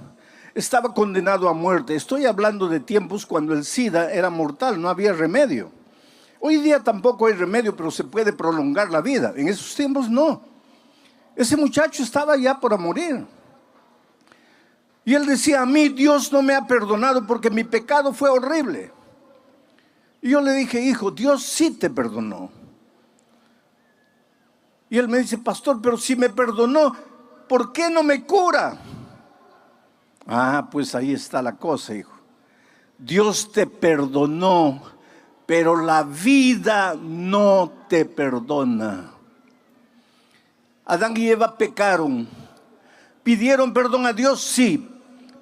estaba condenado a muerte. Estoy hablando de tiempos cuando el SIDA era mortal, no había remedio. Hoy día tampoco hay remedio, pero se puede prolongar la vida. En esos tiempos no. Ese muchacho estaba ya por morir. Y él decía, a mí Dios no me ha perdonado porque mi pecado fue horrible. Y yo le dije, hijo, Dios sí te perdonó. Y él me dice, pastor, pero si me perdonó, ¿por qué no me cura? Ah, pues ahí está la cosa, hijo. Dios te perdonó, pero la vida no te perdona. Adán y Eva pecaron. ¿Pidieron perdón a Dios? Sí,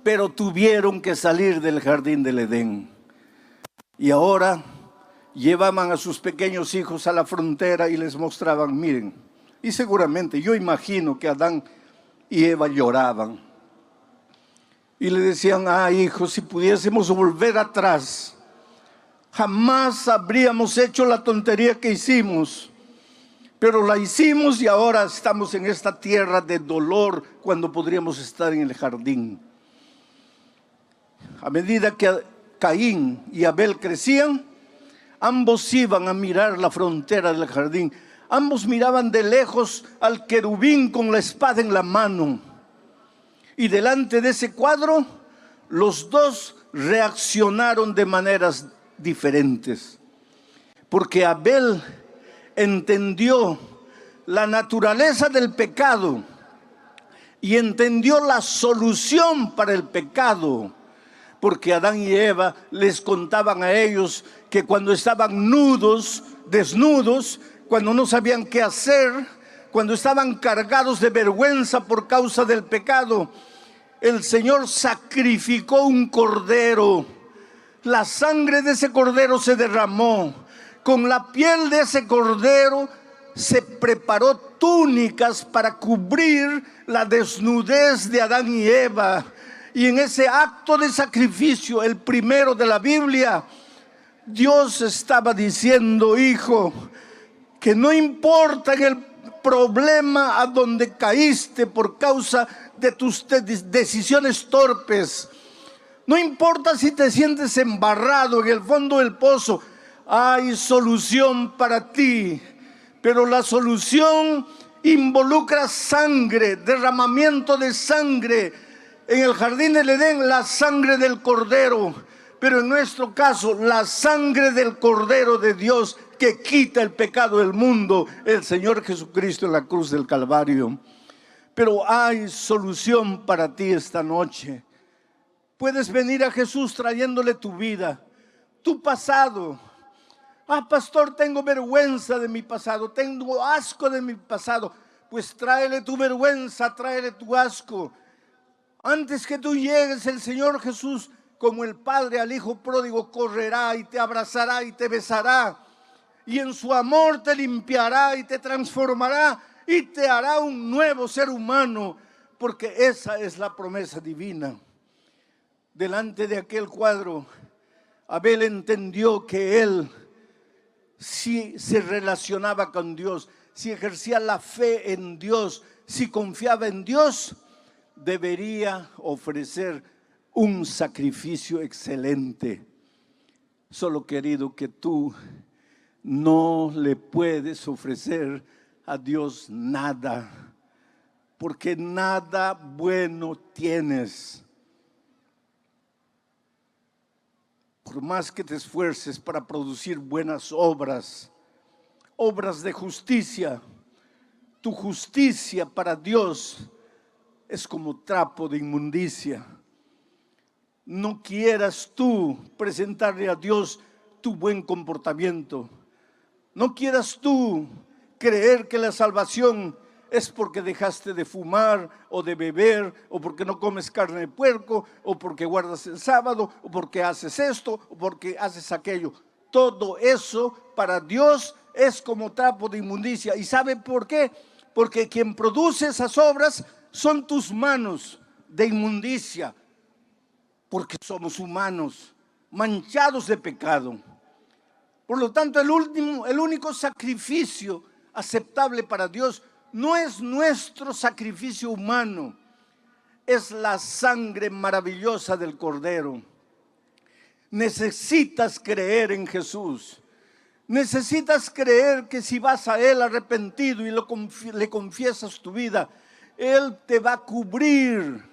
pero tuvieron que salir del jardín del Edén. Y ahora llevaban a sus pequeños hijos a la frontera y les mostraban, miren. Y seguramente, yo imagino que Adán y Eva lloraban. Y le decían, hijo, si pudiésemos volver atrás, jamás habríamos hecho la tontería que hicimos. Pero la hicimos y ahora estamos en esta tierra de dolor cuando podríamos estar en el jardín. A medida que Caín y Abel crecían, ambos iban a mirar la frontera del jardín. Ambos miraban de lejos al querubín con la espada en la mano. Y delante de ese cuadro, los dos reaccionaron de maneras diferentes. Porque Abel entendió la naturaleza del pecado y entendió la solución para el pecado. Porque Adán y Eva les contaban a ellos que cuando estaban desnudos, cuando no sabían qué hacer, cuando estaban cargados de vergüenza por causa del pecado, el Señor sacrificó un cordero. La sangre de ese cordero se derramó. Con la piel de ese cordero se preparó túnicas para cubrir la desnudez de Adán y Eva. Y en ese acto de sacrificio, el primero de la Biblia, Dios estaba diciendo, hijo, que no importa en el problema a donde caíste por causa de tus decisiones torpes, no importa si te sientes embarrado en el fondo del pozo, hay solución para ti. Pero la solución involucra sangre, derramamiento de sangre. En el jardín del Edén, la sangre del Cordero. Pero en nuestro caso, la sangre del Cordero de Dios que quita el pecado del mundo, el Señor Jesucristo en la cruz del Calvario. Pero hay solución para ti esta noche. Puedes venir a Jesús trayéndole tu vida, tu pasado. Pastor, tengo vergüenza de mi pasado, tengo asco de mi pasado. Pues tráele tu vergüenza, tráele tu asco. Antes que tú llegues, el Señor Jesús, como el Padre al Hijo pródigo, correrá y te abrazará y te besará. Y en su amor te limpiará y te transformará y te hará un nuevo ser humano. Porque esa es la promesa divina. Delante de aquel cuadro, Abel entendió que él, si se relacionaba con Dios, si ejercía la fe en Dios, si confiaba en Dios, debería ofrecer un sacrificio excelente. Solo, querido, que tú no le puedes ofrecer a Dios nada, porque nada bueno tienes. Por más que te esfuerces para producir buenas obras, obras de justicia, tu justicia para Dios es como trapo de inmundicia. No quieras tú presentarle a Dios tu buen comportamiento. No quieras tú creer que la salvación es porque dejaste de fumar o de beber, o porque no comes carne de puerco, o porque guardas el sábado, o porque haces esto, o porque haces aquello. Todo eso para Dios es como trapo de inmundicia. ¿Y sabe por qué? Porque quien produce esas obras son tus manos de inmundicia, porque somos humanos, manchados de pecado. Por lo tanto, el único sacrificio aceptable para Dios no es nuestro sacrificio humano, es la sangre maravillosa del Cordero. Necesitas creer en Jesús. Necesitas creer que si vas a Él arrepentido y le confiesas tu vida, Él te va a cubrir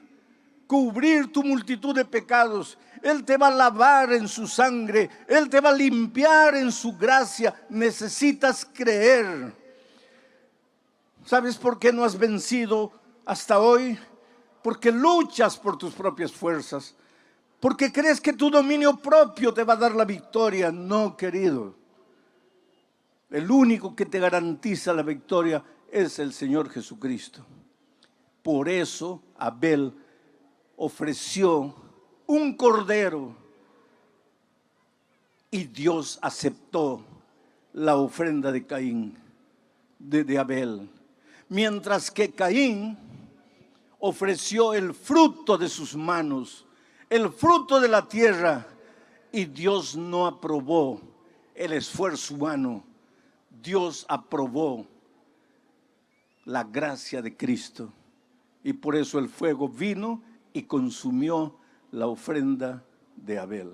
cubrir tu multitud de pecados. Él te va a lavar en su sangre. Él te va a limpiar en su gracia. Necesitas creer. ¿Sabes por qué no has vencido hasta hoy? Porque luchas por tus propias fuerzas. Porque crees que tu dominio propio te va a dar la victoria. No, querido. El único que te garantiza la victoria es el Señor Jesucristo. Por eso Abel ofreció un cordero y Dios aceptó la ofrenda de Caín, de Abel. Mientras que Caín ofreció el fruto de sus manos, el fruto de la tierra, y Dios no aprobó el esfuerzo humano. Dios aprobó la gracia de Cristo. Y por eso el fuego vino y consumió la ofrenda de Abel.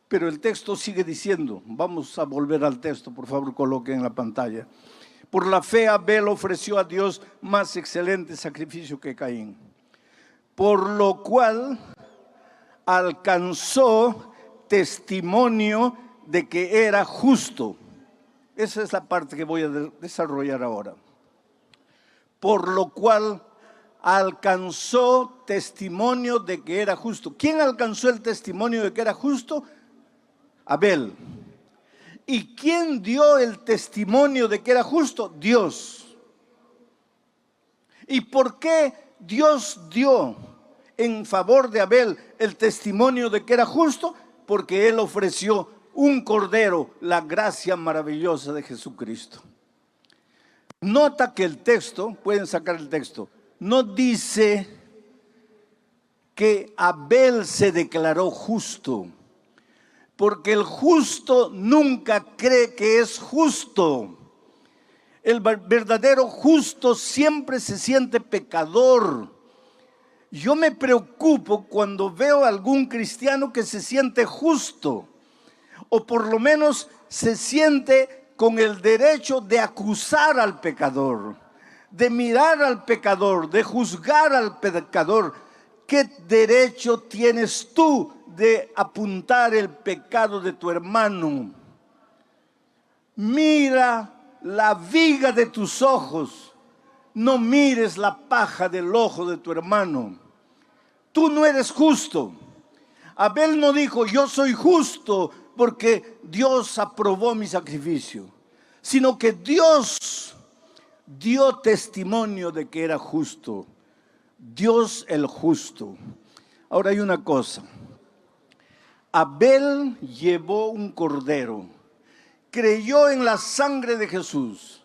Pero el texto sigue diciendo, vamos a volver al texto, por favor coloquen en la pantalla. Por la fe Abel ofreció a Dios más excelente sacrificio que Caín, por lo cual alcanzó testimonio de que era justo. Esa es la parte que voy a desarrollar ahora. Por lo cual alcanzó testimonio de que era justo. ¿Quién alcanzó el testimonio de que era justo? Abel. ¿Y quién dio el testimonio de que era justo? Dios. ¿Y por qué Dios dio en favor de Abel el testimonio de que era justo? Porque él ofreció un cordero, la gracia maravillosa de Jesucristo. Nota que el texto, pueden sacar el texto, no dice que Abel se declaró justo, porque el justo nunca cree que es justo. El verdadero justo siempre se siente pecador. Yo me preocupo cuando veo a algún cristiano que se siente justo, o por lo menos se siente con el derecho de acusar al pecador, de mirar al pecador, de juzgar al pecador. ¿Qué derecho tienes tú de apuntar el pecado de tu hermano? Mira la viga de tus ojos, no mires la paja del ojo de tu hermano. Tú no eres justo. Abel no dijo, yo soy justo porque Dios aprobó mi sacrificio, sino que Dios dio testimonio de que era justo. Dios el justo. Ahora hay una cosa. Abel llevó un cordero, creyó en la sangre de Jesús,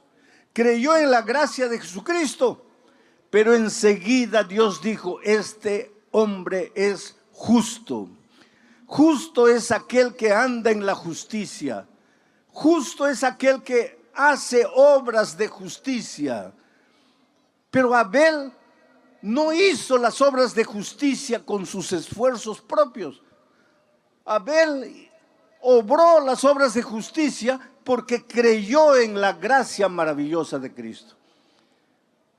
creyó en la gracia de Jesucristo, pero enseguida Dios dijo, este hombre es justo. Justo es aquel que anda en la justicia. Justo es aquel que hace obras de justicia. Pero Abel no hizo las obras de justicia con sus esfuerzos propios. Abel obró las obras de justicia porque creyó en la gracia maravillosa de Cristo.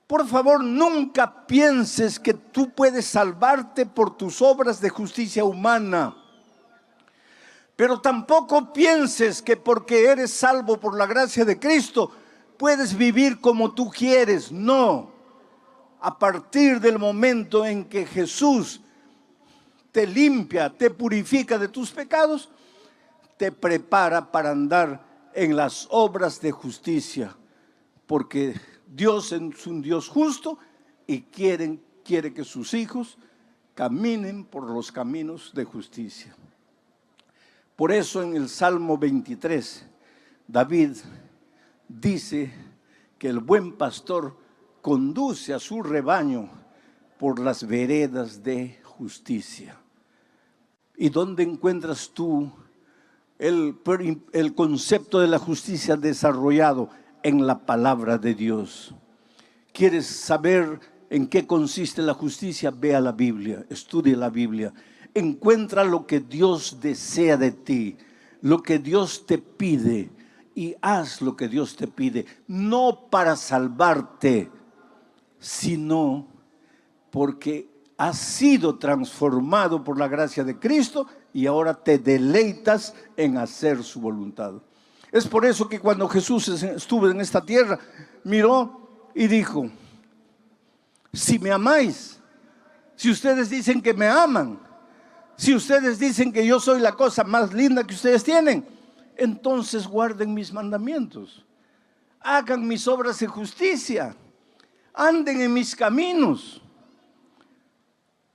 Por favor, nunca pienses que tú puedes salvarte por tus obras de justicia humana. Pero tampoco pienses que porque eres salvo por la gracia de Cristo, puedes vivir como tú quieres. No. A partir del momento en que Jesús te limpia, te purifica de tus pecados, te prepara para andar en las obras de justicia. Porque Dios es un Dios justo y quiere que sus hijos caminen por los caminos de justicia. Por eso en el Salmo 23, David dice que el buen pastor conduce a su rebaño por las veredas de justicia. ¿Y dónde encuentras tú el concepto de la justicia desarrollado? En la palabra de Dios. ¿Quieres saber en qué consiste la justicia? Ve a la Biblia, estudie la Biblia. Encuentra lo que Dios desea de ti, lo que Dios te pide, y haz lo que Dios te pide, no para salvarte, sino porque has sido transformado por la gracia de Cristo y ahora te deleitas en hacer su voluntad. Es por eso que cuando Jesús estuvo en esta tierra, miró y dijo: si me amáis, si ustedes dicen que me aman, si ustedes dicen que yo soy la cosa más linda que ustedes tienen, entonces guarden mis mandamientos, hagan mis obras de justicia, anden en mis caminos.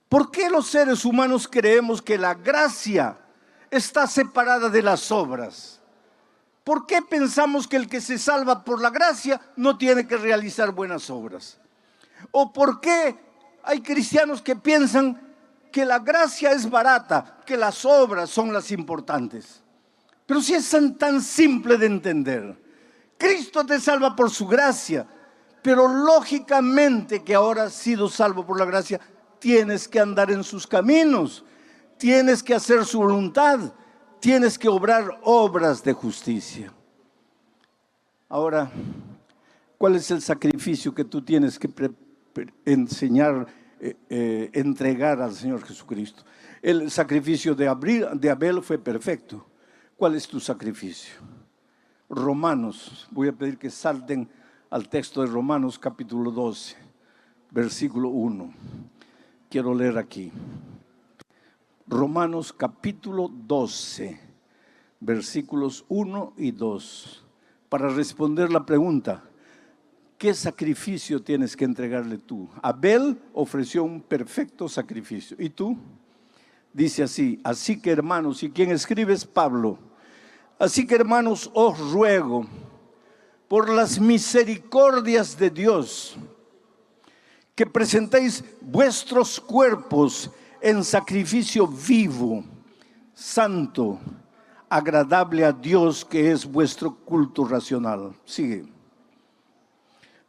¿Por qué los seres humanos creemos que la gracia está separada de las obras? ¿Por qué pensamos que el que se salva por la gracia no tiene que realizar buenas obras? ¿O por qué hay cristianos que piensan que la gracia es barata, que las obras son las importantes? Pero si es tan simple de entender. Cristo te salva por su gracia, pero lógicamente que ahora has sido salvo por la gracia, tienes que andar en sus caminos, tienes que hacer su voluntad, tienes que obrar obras de justicia. Ahora, ¿cuál es el sacrificio que tú tienes que entregar al Señor Jesucristo? El sacrificio de Abel fue perfecto. ¿Cuál es tu sacrificio? Romanos, voy a pedir que salten al texto de Romanos capítulo 12, versículo 1. Quiero leer aquí. Romanos capítulo 12, versículos 1 y 2. Para responder la pregunta, ¿qué sacrificio tienes que entregarle tú? Abel ofreció un perfecto sacrificio. ¿Y tú? Dice así: así que hermanos, ¿y quién escribe? Es Pablo. Así que hermanos, os ruego por las misericordias de Dios que presentéis vuestros cuerpos en sacrificio vivo, santo, agradable a Dios, que es vuestro culto racional. Sigue.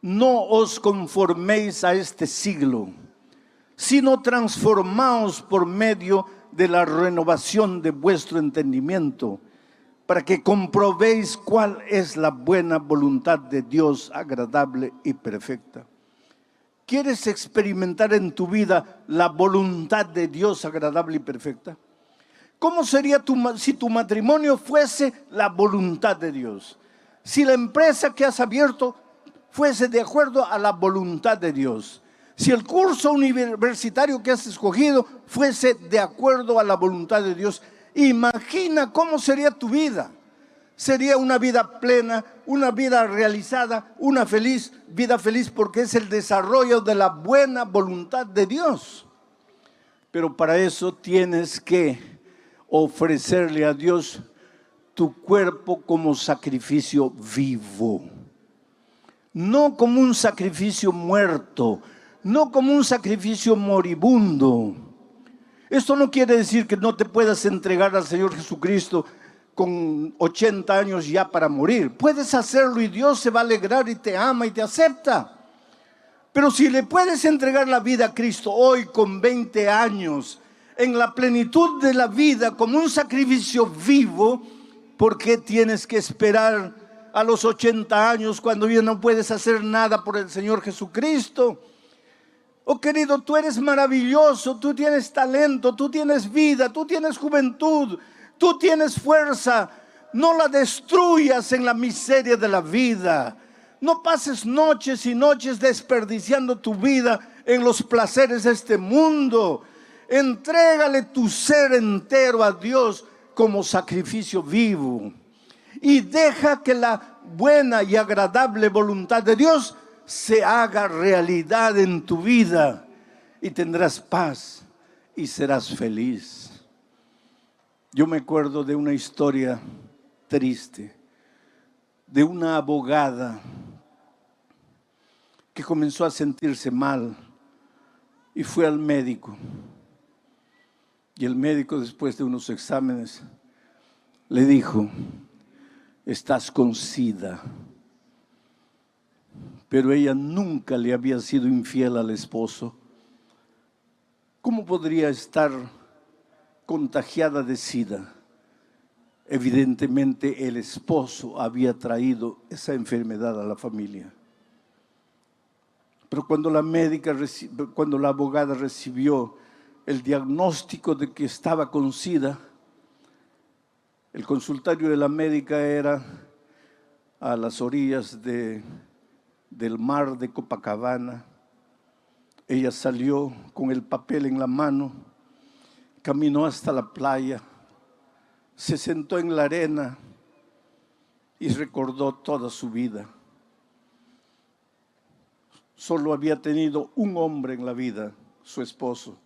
No os conforméis a este siglo, sino transformaos por medio de la renovación de vuestro entendimiento, para que comprobéis cuál es la buena voluntad de Dios, agradable y perfecta. ¿Quieres experimentar en tu vida la voluntad de Dios agradable y perfecta? ¿Cómo sería si tu matrimonio fuese la voluntad de Dios? Si la empresa que has abierto fuese de acuerdo a la voluntad de Dios. Si el curso universitario que has escogido fuese de acuerdo a la voluntad de Dios. Imagina cómo sería tu vida. Sería una vida plena, una vida realizada, una vida feliz, porque es el desarrollo de la buena voluntad de Dios. Pero para eso tienes que ofrecerle a Dios tu cuerpo como sacrificio vivo, no como un sacrificio muerto, no como un sacrificio moribundo. Esto no quiere decir que no te puedas entregar al Señor Jesucristo con 80 años ya para morir. Puedes hacerlo y Dios se va a alegrar y te ama y te acepta. Pero si le puedes entregar la vida a Cristo hoy con 20 años, en la plenitud de la vida, como un sacrificio vivo, ¿por qué tienes que esperar a los 80 años cuando ya no puedes hacer nada por el Señor Jesucristo? Oh querido, tú eres maravilloso, tú tienes talento, tú tienes vida, tú tienes juventud, tú tienes fuerza. No la destruyas en la miseria de la vida. No pases noches y noches desperdiciando tu vida en los placeres de este mundo. Entrégale tu ser entero a Dios como sacrificio vivo. Y deja que la buena y agradable voluntad de Dios se haga realidad en tu vida. Y tendrás paz y serás feliz. Yo me acuerdo de una historia triste, de una abogada que comenzó a sentirse mal y fue al médico. Y el médico, después de unos exámenes, le dijo: estás con SIDA. Pero ella nunca le había sido infiel al esposo. ¿Cómo podría estar contagiada de SIDA? Evidentemente el esposo había traído esa enfermedad a la familia. Pero cuando cuando la abogada recibió el diagnóstico de que estaba con SIDA, el consultorio de la médica era a las orillas del mar de Copacabana. Ella salió con el papel en la mano, caminó hasta la playa, se sentó en la arena y recordó toda su vida. Solo había tenido un hombre en la vida, su esposo.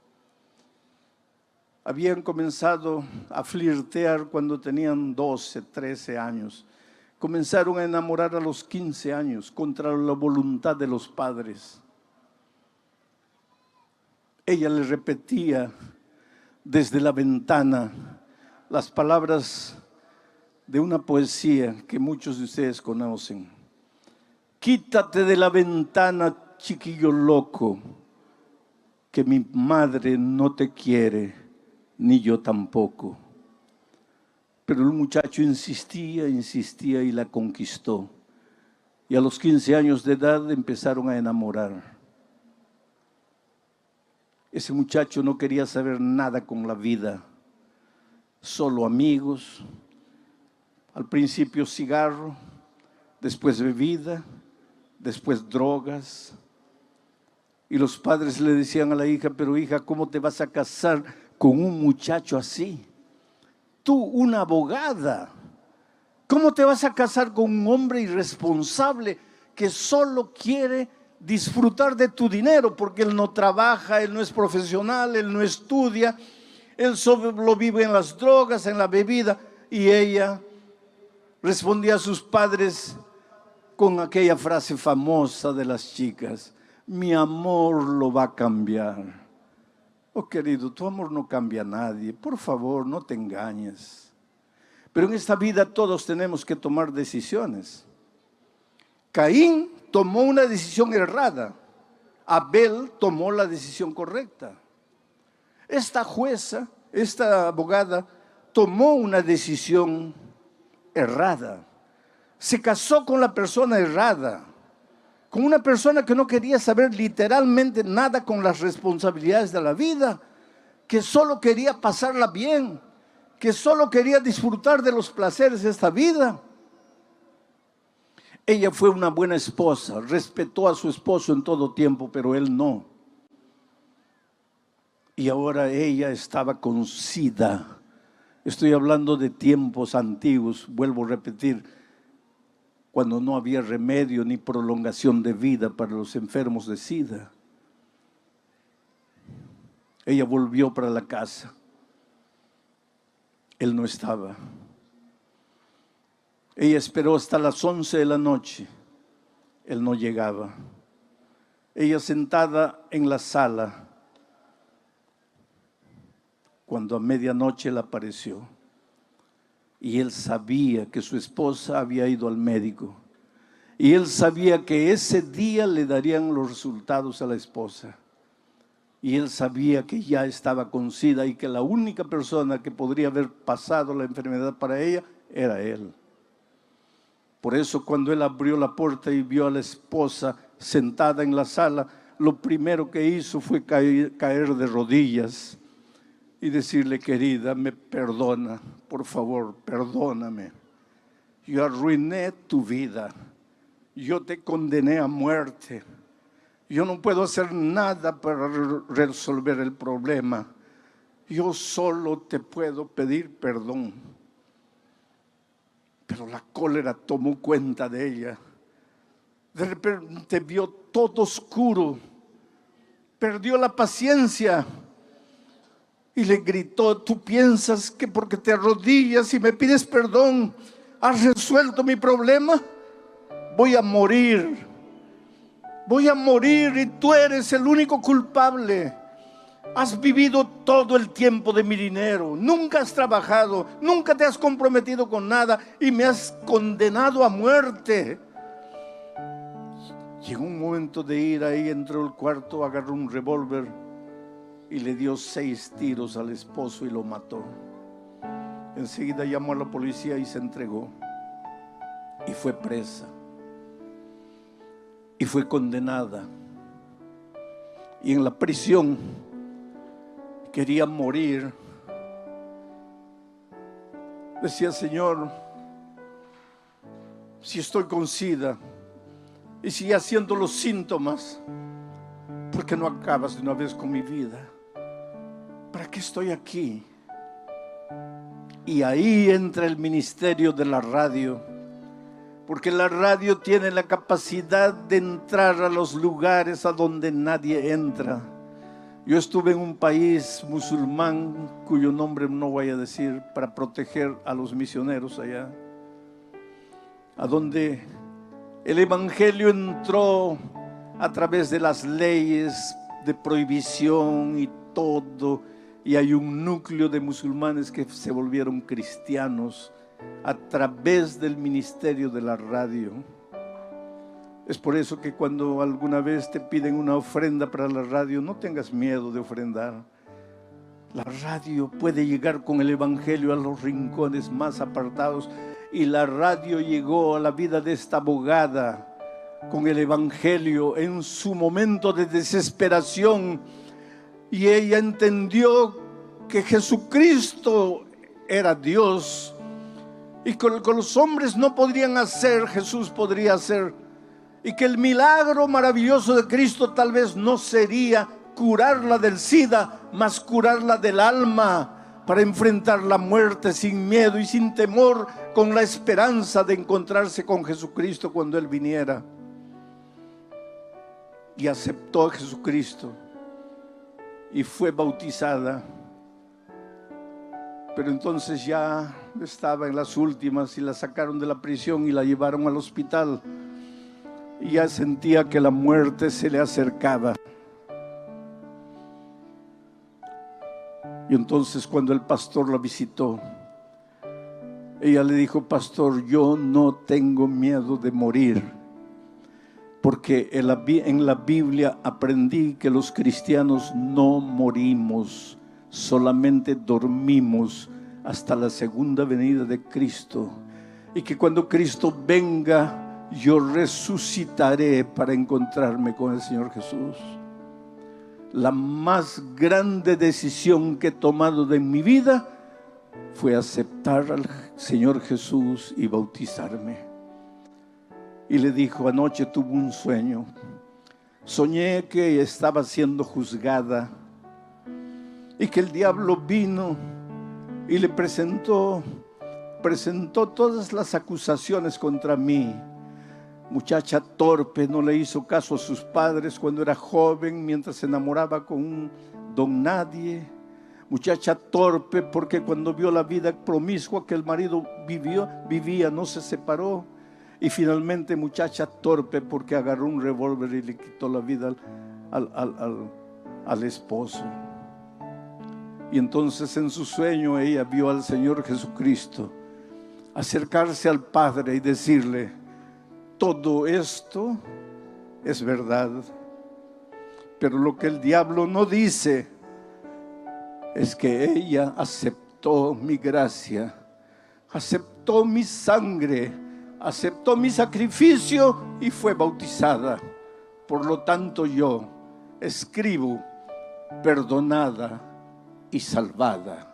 Habían comenzado a flirtear cuando tenían 12, 13 años. Comenzaron a enamorar a los 15 años contra la voluntad de los padres. Ella le repetía desde la ventana las palabras de una poesía que muchos de ustedes conocen. Quítate de la ventana, chiquillo loco, que mi madre no te quiere, ni yo tampoco. Pero el muchacho insistía y la conquistó. Y a los 15 años de edad empezaron a enamorar. Ese muchacho no quería saber nada con la vida, solo amigos, al principio cigarro, después bebida, después drogas. Y los padres le decían a la hija, pero hija, ¿cómo te vas a casar con un muchacho así? Tú, una abogada, ¿cómo te vas a casar con un hombre irresponsable que solo quiere disfrutar de tu dinero? Porque él no trabaja, él no es profesional, él no estudia, él solo vive en las drogas, en la bebida. Y ella respondía a sus padres con aquella frase famosa de las chicas: mi amor lo va a cambiar. Oh, querido, tu amor no cambia a nadie. Por favor, no te engañes. Pero en esta vida todos tenemos que tomar decisiones. Caín tomó una decisión errada. Abel tomó la decisión correcta. Esta jueza, esta abogada, tomó una decisión errada. Se casó con la persona errada, con una persona que no quería saber literalmente nada con las responsabilidades de la vida, que solo quería pasarla bien, que solo quería disfrutar de los placeres de esta vida. Ella fue una buena esposa, respetó a su esposo en todo tiempo, pero él no. Y ahora ella estaba con SIDA. Estoy hablando de tiempos antiguos, vuelvo a repetir, cuando no había remedio ni prolongación de vida para los enfermos de SIDA. Ella volvió para la casa. Él no estaba. Ella esperó hasta las 11 de la noche. Él no llegaba. Ella sentada en la sala, cuando a medianoche él apareció. Y él sabía que su esposa había ido al médico. Y él sabía que ese día le darían los resultados a la esposa. Y él sabía que ya estaba con SIDA y que la única persona que podría haber pasado la enfermedad para ella era él. Por eso cuando él abrió la puerta y vio a la esposa sentada en la sala, lo primero que hizo fue caer de rodillas y decirle: querida, me perdona, por favor, perdóname. Yo arruiné tu vida, yo te condené a muerte, yo no puedo hacer nada para resolver el problema, yo solo te puedo pedir perdón. Pero la cólera tomó cuenta de ella. De repente vio todo oscuro, perdió la paciencia y le gritó: ¿tú piensas que porque te arrodillas y me pides perdón has resuelto mi problema? Voy a morir y tú eres el único culpable. Has vivido todo el tiempo de mi dinero, nunca has trabajado, nunca te has comprometido con nada y me has condenado a muerte. Llegó un momento de ira y entró al cuarto, agarró un revólver y le dio 6 tiros al esposo y lo mató. Enseguida llamó a la policía y se entregó. Y fue presa. Y fue condenada y en la prisión quería morir. Decía: Señor, si estoy con SIDA y si ya siento los síntomas, ¿por qué no acabas de una vez con mi vida? ¿Para qué estoy aquí? Y ahí entra el ministerio de la radio, porque la radio tiene la capacidad de entrar a los lugares a donde nadie entra. Yo estuve en un país musulmán, cuyo nombre no voy a decir, para proteger a los misioneros allá, a donde el evangelio entró a través de las leyes de prohibición y todo, y hay un núcleo de musulmanes que se volvieron cristianos a través del ministerio de la radio. Es por eso que cuando alguna vez te piden una ofrenda para la radio, no tengas miedo de ofrendar. La radio puede llegar con el evangelio a los rincones más apartados, y la radio llegó a la vida de esta abogada con el evangelio en su momento de desesperación, y ella entendió que Jesucristo era Dios, y con los hombres no podrían hacer, Jesús podría hacer, y que el milagro maravilloso de Cristo tal vez no sería curarla del SIDA, mas curarla del alma, para enfrentar la muerte sin miedo y sin temor, con la esperanza de encontrarse con Jesucristo cuando Él viniera. Y aceptó a Jesucristo y fue bautizada. Pero entonces ya estaba en las últimas y la sacaron de la prisión y la llevaron al hospital. Y ya sentía que la muerte se le acercaba. Y entonces cuando el pastor la visitó, ella le dijo: pastor, yo no tengo miedo de morir, porque en la Biblia aprendí que los cristianos no morimos, solamente dormimos hasta la segunda venida de Cristo, y que cuando Cristo venga, yo resucitaré para encontrarme con el Señor Jesús. La más grande decisión que he tomado de mi vida fue aceptar al Señor Jesús y bautizarme. Y le dijo: anoche tuve un sueño. Soñé que estaba siendo juzgada y que el diablo vino y le presentó todas las acusaciones contra mí. Muchacha torpe, no le hizo caso a sus padres cuando era joven, mientras se enamoraba con un don nadie. Muchacha torpe porque cuando vio la vida promiscua que el marido vivía, no se separó. Y finalmente muchacha torpe porque agarró un revólver y le quitó la vida al esposo. Y entonces en su sueño ella vio al Señor Jesucristo acercarse al Padre y decirle: todo esto es verdad, pero lo que el diablo no dice es que ella aceptó mi gracia, aceptó mi sangre, aceptó mi sacrificio y fue bautizada. Por lo tanto yo escribo: perdonada y salvada.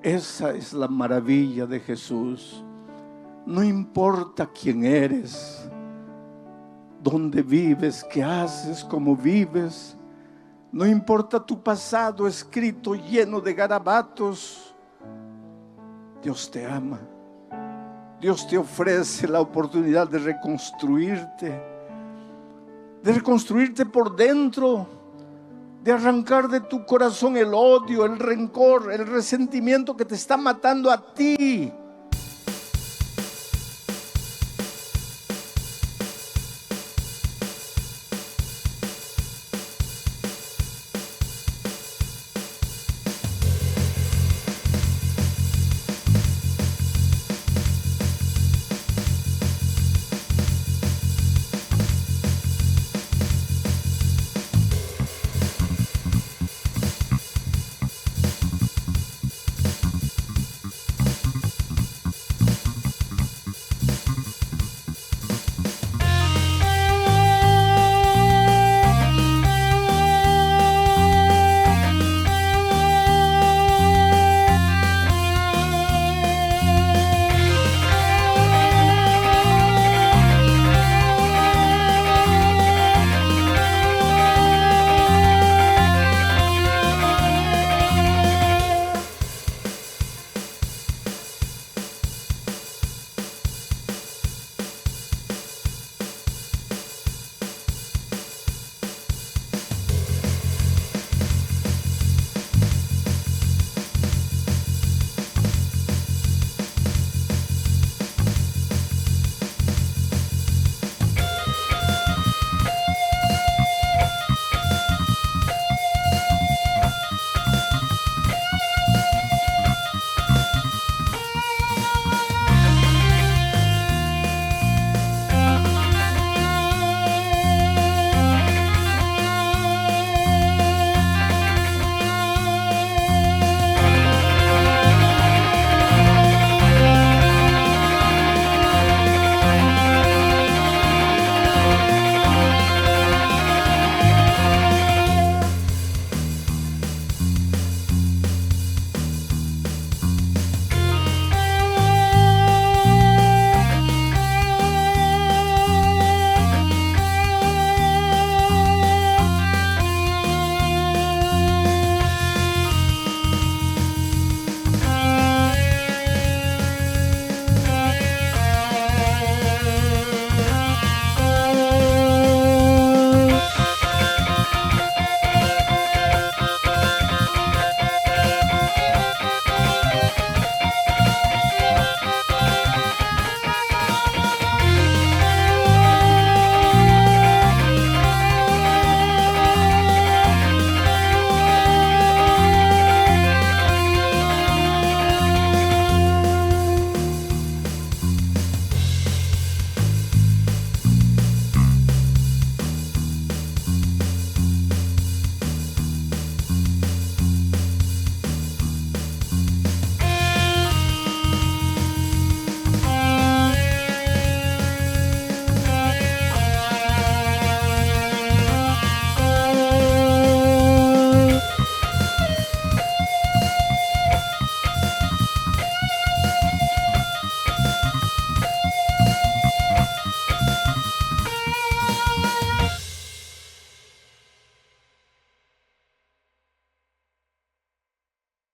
Esa es la maravilla de Jesús. No importa quién eres, dónde vives, qué haces, cómo vives. No importa tu pasado escrito lleno de garabatos. Dios te ama. Dios te ofrece la oportunidad de reconstruirte por dentro, de arrancar de tu corazón el odio, el rencor, el resentimiento que te está matando a ti.